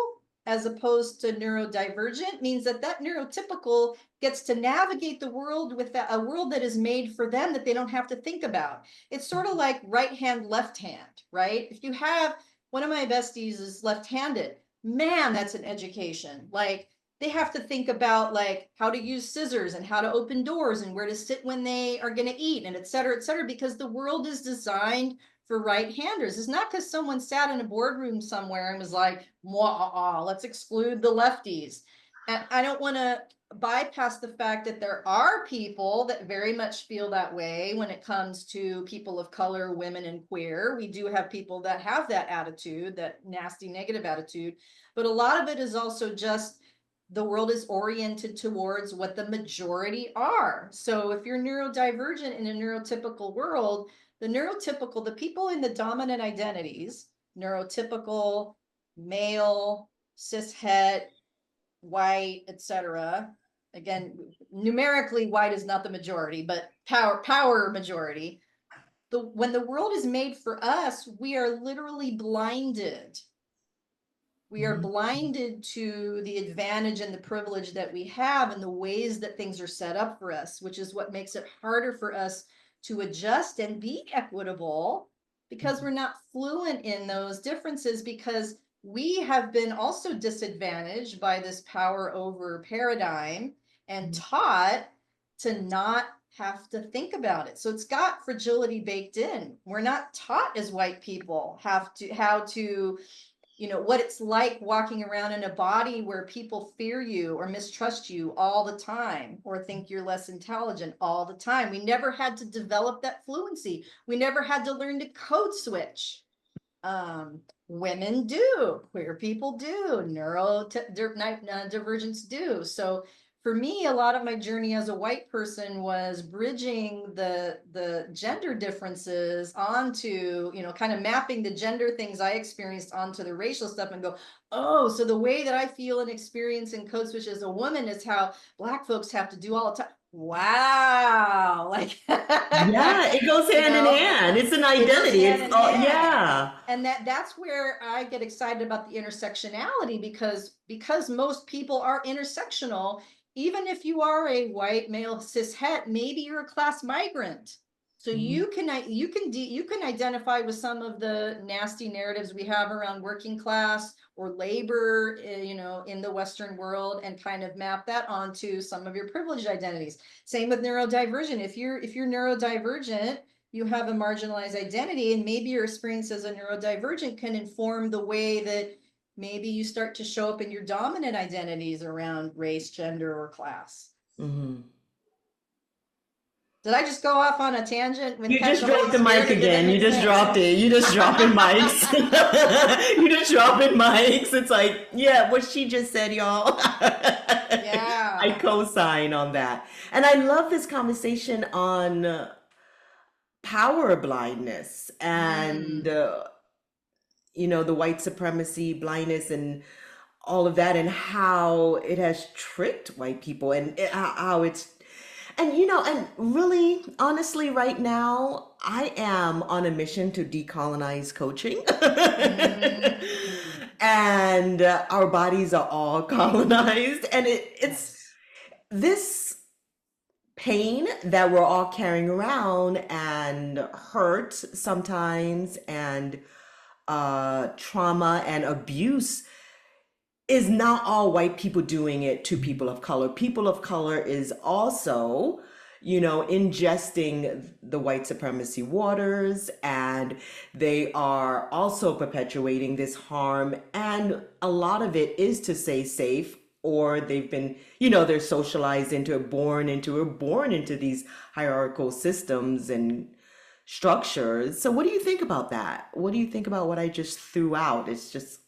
as opposed to neurodivergent means that neurotypical gets to navigate the world with a world that is made for them that they don't have to think about. It's sort of like right hand, left hand, right? If you have one of my besties is left-handed. Man, that's an education. Like, they have to think about like how to use scissors and how to open doors and where to sit when they are going to eat and et cetera, because the world is designed for right-handers. It's not because someone sat in a boardroom somewhere and was like, let's exclude the lefties. And I don't want to bypass the fact that there are people that very much feel that way when it comes to people of color, women, and queer. We do have people that have that attitude, that nasty negative attitude, but a lot of it is also just the world is oriented towards what the majority are. So if you're neurodivergent in a neurotypical world, the people in the dominant identities, neurotypical, male, cishet, white, etc. Again, numerically, white is not the majority, but power majority. When the world is made for us, we are literally blinded. We are blinded to the advantage and the privilege that we have and the ways that things are set up for us, which is what makes it harder for us to adjust and be equitable because we're not fluent in those differences, because we have been also disadvantaged by this power over paradigm and taught to not have to think about it. So it's got fragility baked in. We're not taught as white people how to what it's like walking around in a body where people fear you or mistrust you all the time or think you're less intelligent all the time. We never had to develop that fluency. We never had to learn to code switch. Women do, queer people do, neurodivergence do. So for me, a lot of my journey as a white person was bridging the gender differences onto, kind of mapping the gender things I experienced onto the racial stuff and go, oh, so the way that I feel and experience in code switch as a woman is how Black folks have to do all the time. Wow. Like, Yeah, it goes hand in hand. It's an it goes identity. hand It's in all, hand. yeah. And that's where I get excited about the intersectionality, because most people are intersectional. Even if you are a white male cis het, maybe you're a class migrant, so Mhm. you can identify with some of the nasty narratives we have around working class or labor, in the Western world, and kind of map that onto some of your privileged identities. Same with neurodivergent. If you're neurodivergent, you have a marginalized identity, and maybe your experience as a neurodivergent can inform the way that maybe you start to show up in your dominant identities around race, gender, or class. Mhm. Did I just go off on a tangent with You kind of just the Holy dropped the mic Spirit, or did that again. You make just sense? dropped it. You just dropping mics. You just dropping mics. It's like, yeah, what she just said, y'all. I Yeah. co-sign on that. And I love this conversation on power blindness and, Mm. the white supremacy, blindness, and all of that, and how it has tricked white people, and how it's, and and really, honestly, right now, I am on a mission to decolonize coaching. Mm. And our bodies are all colonized, and it's Yes. this pain that we're all carrying around, and hurt sometimes, and trauma and abuse is not all white people doing it to people of color. People of color is also, ingesting the white supremacy waters, and they are also perpetuating this harm. And a lot of it is to stay safe, or they've been, they're socialized into it, born into these hierarchical systems and structures. So what do you think about that? What do you think about what I just threw out? It's just,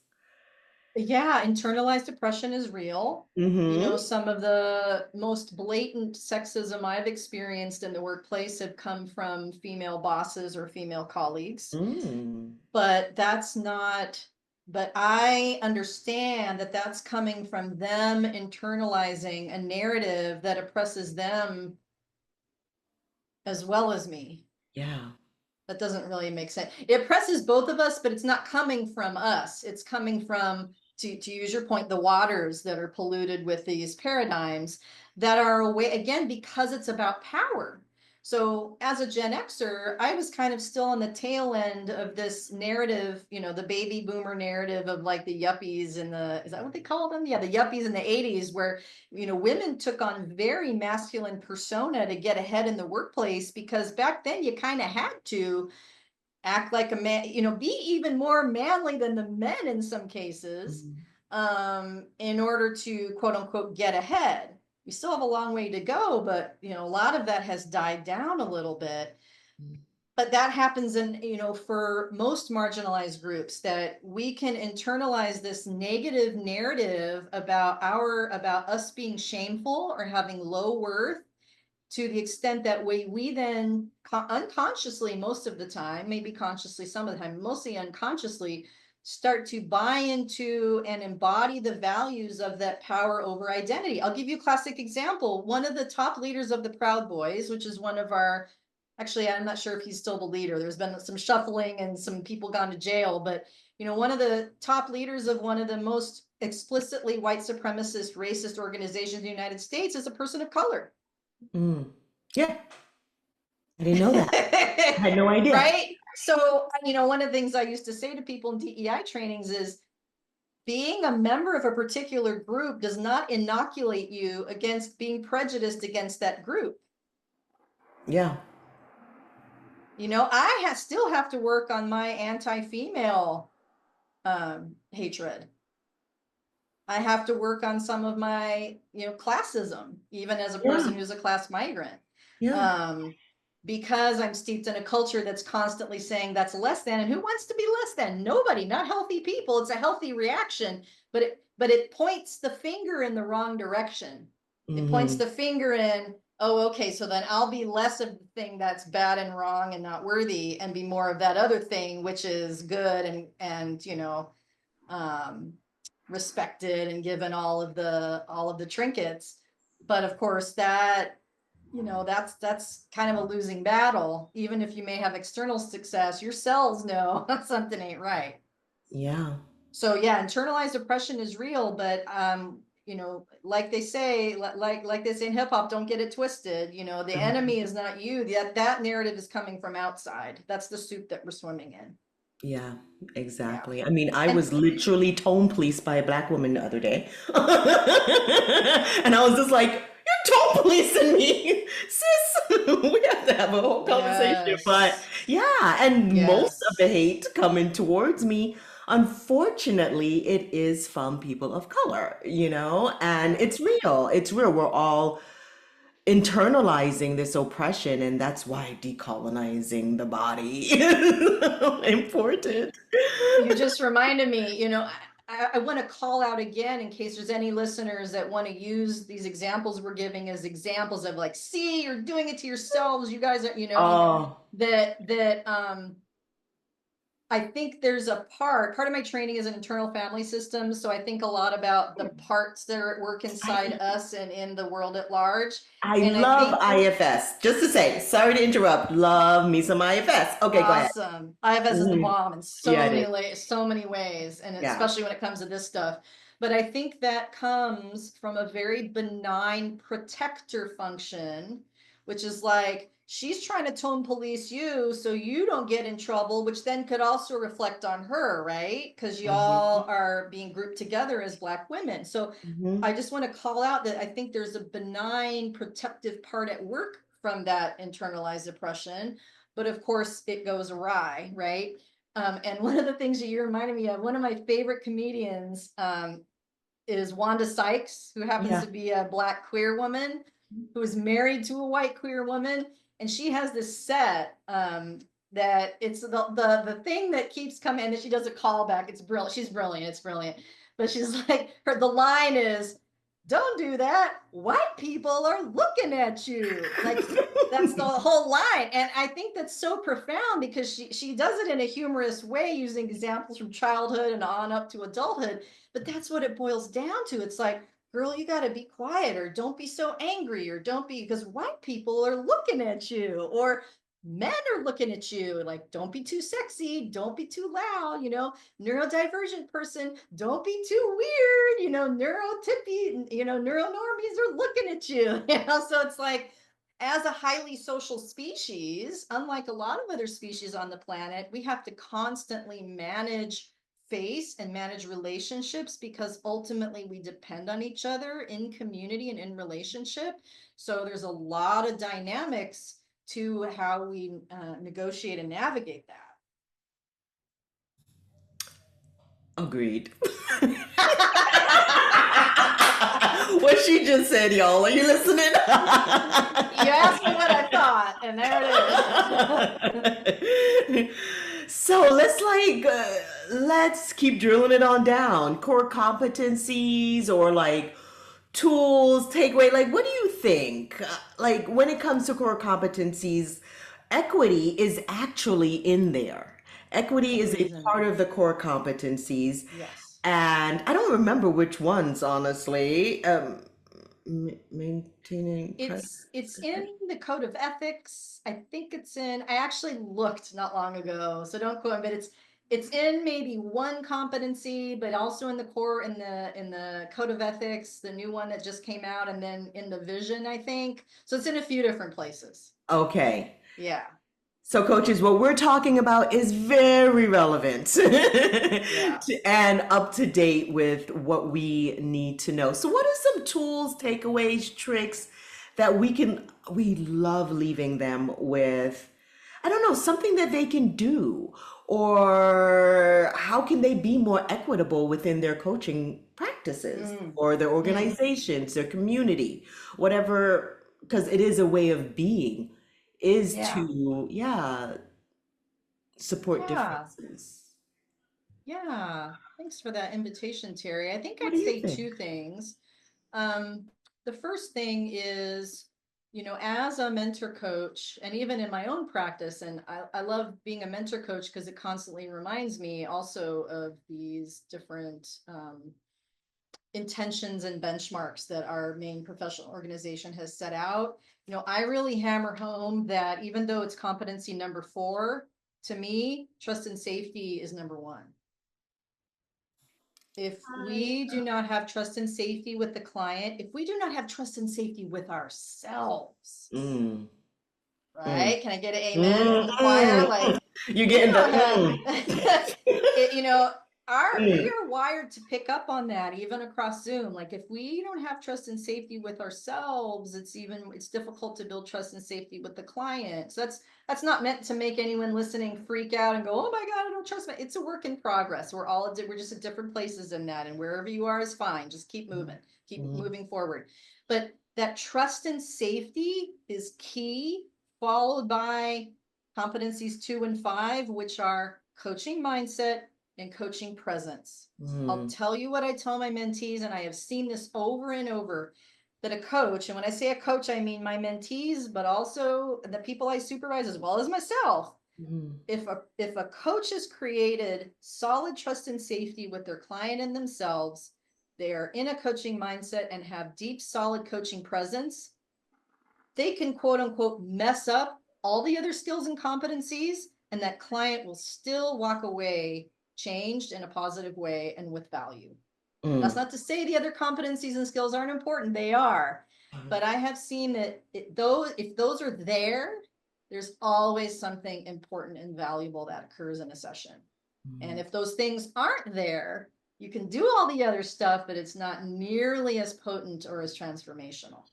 Yeah, internalized oppression is real. mm-hmm. Some of the most blatant sexism I've experienced in the workplace have come from female bosses or female colleagues. Mm. But but I understand that that's coming from them internalizing a narrative that oppresses them as well as me. Yeah. That doesn't really make sense. It oppresses both of us, but it's not coming from us. It's coming from, to use your point, the waters that are polluted with these paradigms that are away, again, because it's about power. So as a Gen Xer, I was kind of still on the tail end of this narrative, the baby boomer narrative of like the yuppies and is that what they call them? Yeah, the yuppies in the 80s, where, women took on very masculine persona to get ahead in the workplace, because back then you kind of had to act like a man, be even more manly than the men in some cases, Mhm. in order to quote unquote get ahead. We still have a long way to go, but a lot of that has died down a little bit. But that happens in, for most marginalized groups, that we can internalize this negative narrative about us being shameful or having low worth, to the extent that we then unconsciously, most of the time, maybe consciously some of the time, mostly unconsciously, start to buy into and embody the values of that power over identity. I'll give you a classic example. One of the top leaders of the Proud Boys, which is one of our, actually, I'm not sure if he's still the leader. There's been some shuffling and some people gone to jail, but one of the top leaders of one of the most explicitly white supremacist, racist organizations in the United States is a person of color. Mm. Yeah, I didn't know that. I had no idea. Right? So, one of the things I used to say to people in DEI trainings is, being a member of a particular group does not inoculate you against being prejudiced against that group. Yeah. I still have to work on my anti-female hatred. I have to work on some of my, classism, even as a person Yeah. who's a class migrant. Yeah. Because I'm steeped in a culture that's constantly saying that's less than, and who wants to be less than? Nobody, not healthy people. It's a healthy reaction, but it points the finger in the wrong direction. It points Hmm. the finger in, oh, okay, so then I'll be less of the thing that's bad and wrong and not worthy, and be more of that other thing, which is good and um, respected and given all of the trinkets. But of course, that's kind of a losing battle. Even if you may have external success, your cells know something ain't right. Yeah. So yeah, internalized oppression is real, but like they say, like they say in hip hop, don't get it twisted. The Mhm. enemy is not you. That narrative is coming from outside. That's the soup that we're swimming in. Yeah, Yeah. exactly. I mean, I And was literally tone policed by a black woman the other day. And I was just like, you're tone policing me, sis. We have to have a whole conversation. But yes, yeah, and most of yes. the hate coming towards me, unfortunately, it is from people of color, and Yeah. it's real. It's real. We're all internalizing this oppression, and that's why decolonizing the body is important. You just reminded me, I want to call out again, in case there's any listeners that want to use these examples we're giving as examples of like, see, you're doing it to yourselves. You guys are, Oh, that I think there's a part of my training is an internal family system. So I think a lot about the parts that are at work inside I us and in the world at large. I And I love think IFS. Just to say, sorry to interrupt. Love me some IFS. Okay, go ahead. awesome. IFS is the Mhm. bomb in Yeah, it is. so many ways, and Yeah. especially when it comes to this stuff. But I think that comes from a very benign protector function, which is like, she's trying to tone police you so you don't get in trouble, which then could also reflect on her, right? Because y'all Hmm. are being grouped together as Black women. So Hmm. I just want to call out that I think there's a benign protective part at work from that internalized oppression, but of course it goes awry, right? And one of the things that you reminded me of, one of my favorite comedians is Wanda Sykes, who happens Yeah. to be a Black queer woman who is married to a white queer woman, and she has this set that it's the thing that keeps coming, and she does a callback. It's brilliant. She's brilliant. It's brilliant. But she's like, the line is, "Don't do that. White people are looking at you." Like, that's the whole line. And I think that's so profound, because she does it in a humorous way, using examples from childhood and on up to adulthood. But that's what it boils down to. It's like, girl, you got to be quiet, or don't be so angry, or don't be, because white people are looking at you, or men are looking at you. Like, don't be too sexy, don't be too loud, neurodivergent person, don't be too weird, neurotypy, neuronormies are looking at you. So it's like, as a highly social species, unlike a lot of other species on the planet, we have to constantly face and manage relationships because ultimately we depend on each other in community and in relationship. So there's a lot of dynamics to how we negotiate and navigate that. Agreed. What she just said, y'all. Are you listening? You asked me what I thought, and there it is. So let's keep drilling it on down. Core competencies or like tools, takeaway. Like, what do you think? Like when it comes to core competencies, equity is actually in there. Equity is a Equity's in part there. of the core competencies. Yes. And I don't remember which ones, honestly. Maintaining It's in the code of ethics. I think it's in, I actually looked not long ago, so don't quote me, but it's in maybe one competency, but also in the core, in the code of ethics, the new one that just came out, and then in the vision, I think. So it's in a few different places. Okay. Yeah. So, coaches, what we're talking about is very relevant Yeah. and up to date with what we need to know. So, what are some tools, takeaways, tricks that we love leaving them with? I don't know, something that they can do, or how can they be more equitable within their coaching practices or their organizations, their community, whatever, because it is a way of being, is Yeah. to, yeah, support Yeah. differences. Yeah. Thanks for that invitation, Terry. I think What I'd do you say think? two things. Um, the first thing is, as a mentor coach, and even in my own practice, and I love being a mentor coach because it constantly reminds me also of these different intentions and benchmarks that our main professional organization has set out. I really hammer home that even though it's competency number 4, to me, trust and safety is number 1. If I, we do not have trust and safety with the client, if we do not have trust and safety with ourselves, mm, mm, right? Can I get an amen mm, from the choir? mm. Like, You're we getting the don't have mm. it, we Mm, are wired to pick up on that even across Zoom. Like if we don't have trust and safety with ourselves, it's difficult to build trust and safety with the client. So that's not meant to make anyone listening freak out and go, oh my God, I don't trust me. It's a work in progress. We're just at different places in that, and wherever you are is fine. Just keep moving, keep mm, moving forward. But that trust and safety is key, followed by competencies 2 and 5, which are coaching mindset and coaching presence. I'll mm, tell you what I tell my mentees, and I have seen this over and over, that a coach, and when I say a coach, I mean my mentees, but also the people I supervise as well as myself. mm, If a coach has created solid trust and safety with their client and themselves, they are in a coaching mindset and have deep, solid coaching presence, they can quote unquote mess up all the other skills and competencies, and that client will still walk away changed in a positive way and with value. That's mm. not to say the other competencies and skills aren't important, they are. But I have seen that if those are there, there's always something important and valuable that occurs in a session. And if those things aren't there, you can do all the other stuff, but it's not nearly as potent or as transformational.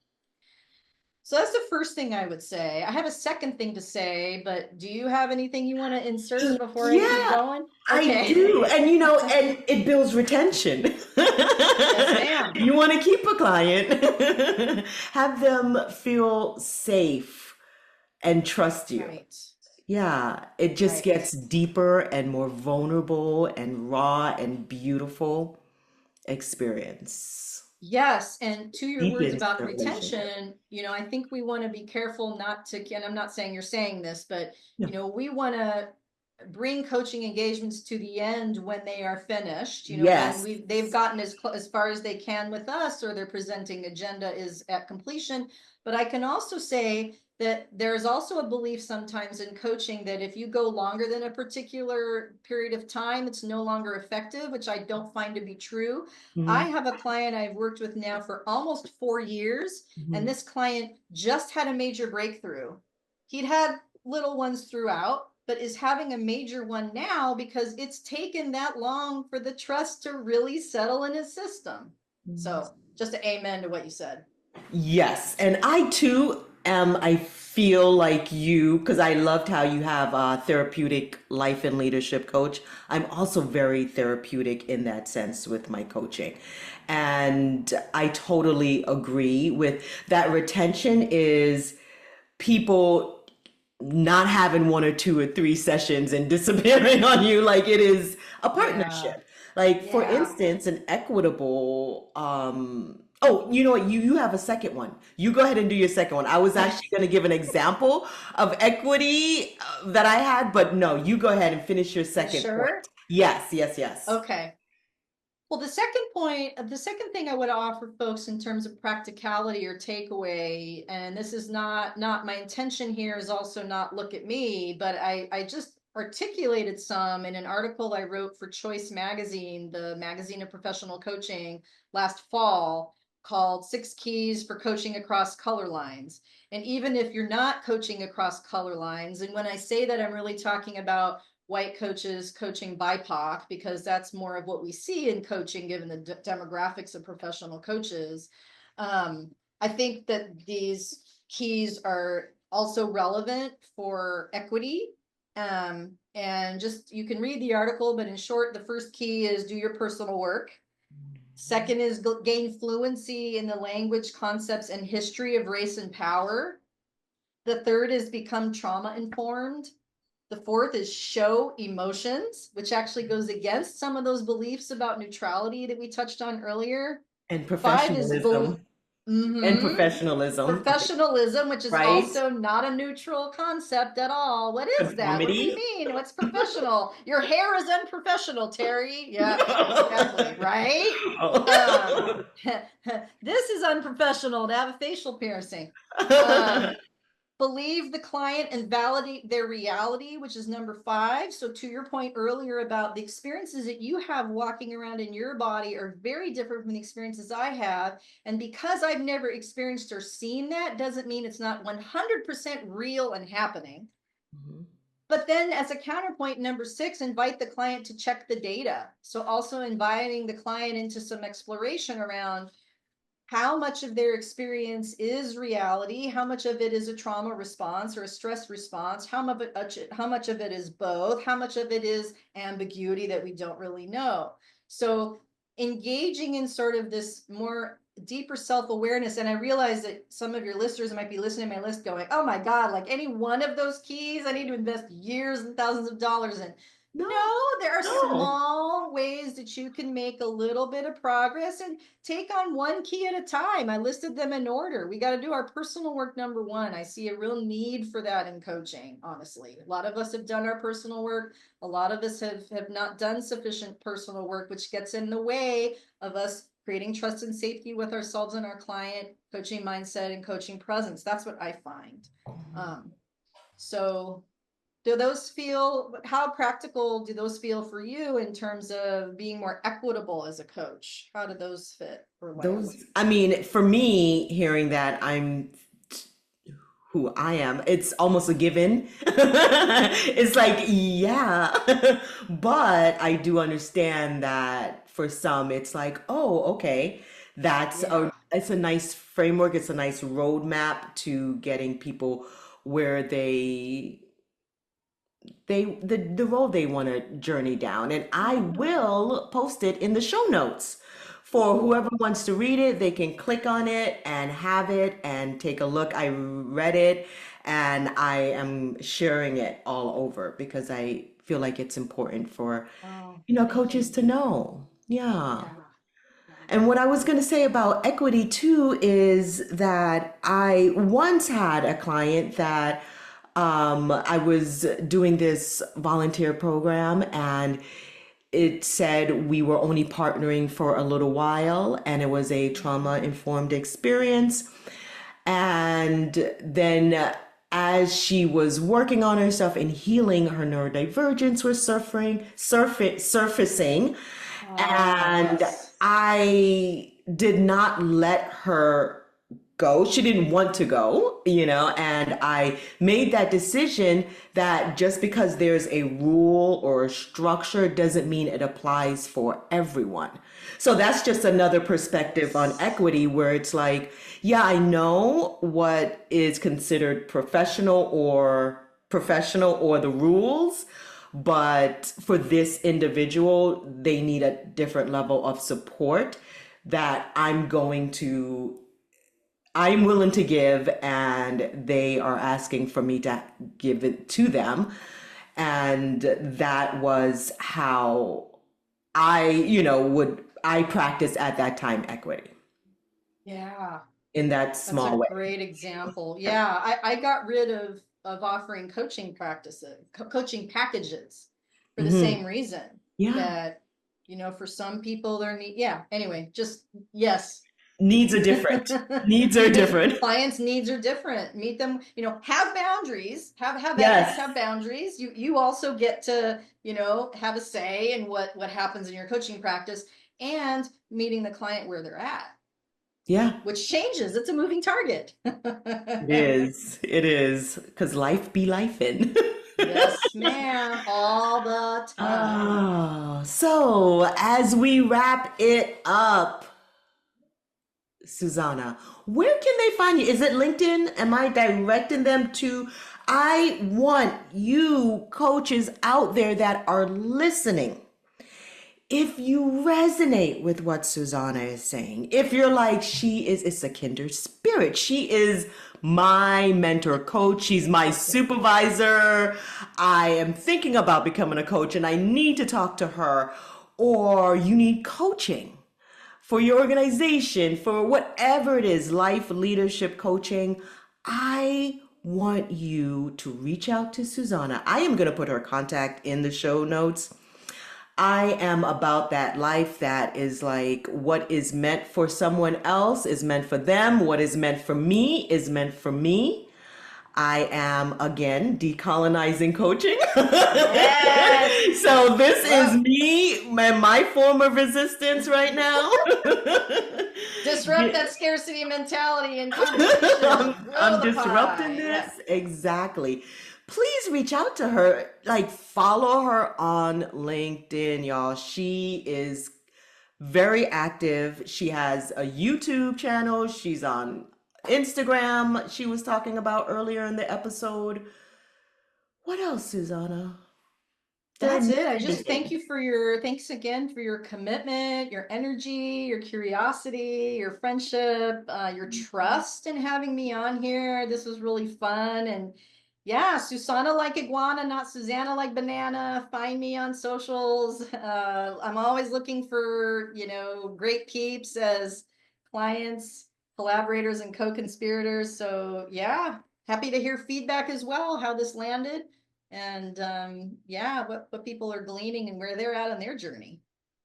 So that's the first thing I would say. I have a second thing to say, but do you have anything you want to insert before I keep Yeah, going? I Okay. do. And and it builds retention. Yes, ma'am. You want to keep a client, have them feel safe and trust you. Right. Yeah, it just Right. gets deeper and more vulnerable and raw and beautiful experience. Yes, and to your words Deepens about the relationship. retention, I think we want to be careful not to, and I'm not saying you're saying this, but Yeah. we want to bring coaching engagements to the end when they are finished, when Yes. they've gotten as far as they can with us, or their presenting agenda is at completion. But I can also say that there's also a belief sometimes in coaching that if you go longer than a particular period of time, it's no longer effective, which I don't find to be true. I have a client I've worked with now for almost 4 years, and this client just had a major breakthrough. He'd had little ones throughout, but is having a major one now because it's taken that long for the trust to really settle in his system. So just an amen to what you said. Yes, and I too am, I feel like you, because I loved how you have a therapeutic life and leadership coach. I'm also very therapeutic in that sense with my coaching. And I totally agree with that. Retention is people not having one or two or three sessions and disappearing on you. Like it is a Yeah. partnership. Like for Yeah. instance, an equitable oh, you know what? You have a second one. You go ahead and do your second one. I was actually going to give an example of equity that I had, but no, you go ahead and finish your You second point. sure? Yes, yes, yes. Okay. Well, the second thing I would offer folks in terms of practicality or takeaway, and this is not my intention here is also not look at me, but I just articulated some in an article I wrote for Choice Magazine, the magazine of professional coaching last fall, called Six Keys for Coaching Across Color Lines. And even if you're not coaching across color lines, and when I say that, I'm really talking about white coaches coaching BIPOC, because that's more of what we see in coaching given the demographics of professional coaches. I think that these keys are also relevant for equity. And just you can read the article, but in short, the first key is do your personal work. Second is gain fluency in the language, concepts, and history of race and power. The third is become trauma informed. The fourth is show emotions, which actually goes against some of those beliefs about neutrality that we touched on earlier. And Five is professionalism. And professionalism, professionalism, which is right? also not a neutral concept at all. What is that? What do you Conformity. mean? What's professional? Your hair is unprofessional, Terri. Yeah, exactly. Right? Oh. This is unprofessional to have a facial piercing. Believe the client and validate their reality, which is number 5. So to your point earlier about the experiences that you have walking around in your body are very different from the experiences I have. And because I've never experienced or seen that doesn't mean it's not 100% real and happening. Mhm. But then as a counterpoint, number 6, invite the client to check the data. So also inviting the client into some exploration around how much of their experience is reality, how much of it is a trauma response or a stress response, how much of it is both, how much of it is ambiguity that we don't really know. So engaging in sort of this more deeper self-awareness, and I realize that some of your listeners might be listening to my list going, oh my God, like any one of those keys, I need to invest years and thousands of dollars in. No, No, there are no. small ways that you can make a little bit of progress and take on one key at a time. I listed them in order. We got to do our personal work number 1. I see a real need for that in coaching, honestly. A lot of us have done our personal work. A lot of us have not done sufficient personal work, which gets in the way of us creating trust and safety with ourselves and our client, coaching mindset, and coaching presence. That's what I find. So do those feel, how practical do those feel for you in terms of being more equitable as a coach? How do those fit or land? Those, I mean, for me, hearing that I'm who I am, it's almost a given. It's like, yeah. But I do understand that for some, it's like, oh, okay, Yeah. it's a nice framework, it's a nice roadmap to getting people where the road they want to journey down. And I will post it in the show notes for Ooh. whoever wants to read it. They can click on it and have it and take a look. I read it and I am sharing it all over because I feel like it's important for, Oh, thank coaches you. to know. Yeah. Yeah. Yeah. And what I was going to say about equity too is that I once had a client that I was doing this volunteer program and it said we were only partnering for a little while and it was a trauma informed experience. And then as she was working on herself and healing, her neurodivergence was surfacing. Ah, And yes. I did not let her go. She didn't want to go, and I made that decision that just because there's a rule or a structure doesn't mean it applies for everyone. So that's just another perspective on Yes. equity where it's like, yeah, I know what is considered professional or the rules, but for this individual, they need a different level of support that I'm willing to give, and they are asking for me to give it to them. And that was how I practice at that time equity Yeah. in that That's a small way. great example. Yeah, I got rid of offering coaching packages for the Hmm. same reason Yeah. that, for some people their need, yeah, anyway, just yes. Needs are different. Needs are different. Clients' needs are different. Meet them, have boundaries, have ethics, Yes. have boundaries. You also get to, have a say in what happens in your coaching practice and meeting the client where they're at, Yeah. which changes. It's a moving target. It is. It is. Because life be lifing. Yes, ma'am, all the time. So as we wrap it up, Susanna, where can they find you? Is it LinkedIn? Am I directing them to? I want you coaches out there that are listening. If you resonate with what Susanna is saying, if you're like, it's a kindred spirit. She is my mentor coach. She's my supervisor. I am thinking about becoming a coach and I need to talk to her. Or you need coaching for your organization, for whatever it is, life, leadership, coaching. I want you to reach out to Susanna. I am going to put her contact in the show notes. I am about that life that is like what is meant for someone else is meant for them. What is meant for me is meant for me. I am again decolonizing coaching. Yes. So this is Well, me and my form of resistance right now. disrupt that scarcity mentality and competition. Grow I'm the disrupting pie. this. Yeah. Exactly. Please reach out to her. Like, follow her on LinkedIn, y'all. She is very active. She has a YouTube channel. She's on Instagram, she was talking about earlier in the episode. What else, Susanna? Did I That's miss it. I just anything? thanks again for your commitment, your energy, your curiosity, your friendship, your trust in having me on here. This was really fun. And yeah, Susana like iguana, not Susanna like banana. Find me on socials. I'm always looking for, great peeps as clients, collaborators, and co-conspirators. So yeah, happy to hear feedback as well, how this landed. And yeah, what people are gleaning and where they're at on their journey.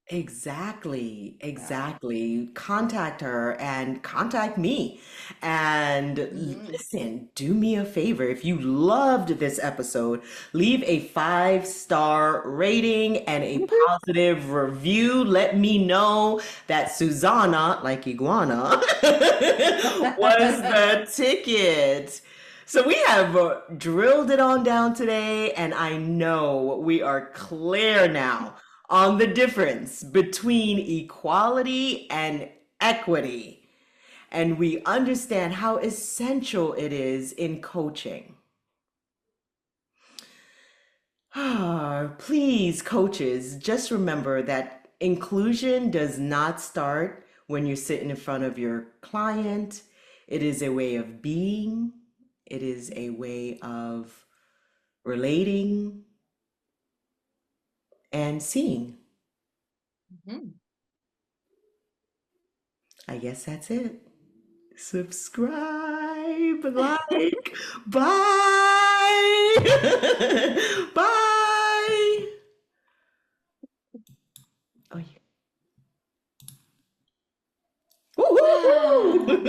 Exactly, Yeah. exactly. Contact her and contact me. And Mhm. listen, do me a favor. If you loved this episode, leave a 5-star rating and a Woohoo. positive review. Let me know that Susanna, like iguana, was the ticket. So we have drilled it on down today, and I know we are clear now on the difference between equality and equity. And we understand how essential it is in coaching. Please, coaches, just remember that inclusion does not start when you're sitting in front of your client. It is a way of being, it is a way of relating and seeing. Mhm. I guess that's it. Subscribe, like, bye. Bye. Oh, yeah. Woo, woo, Ah, woo.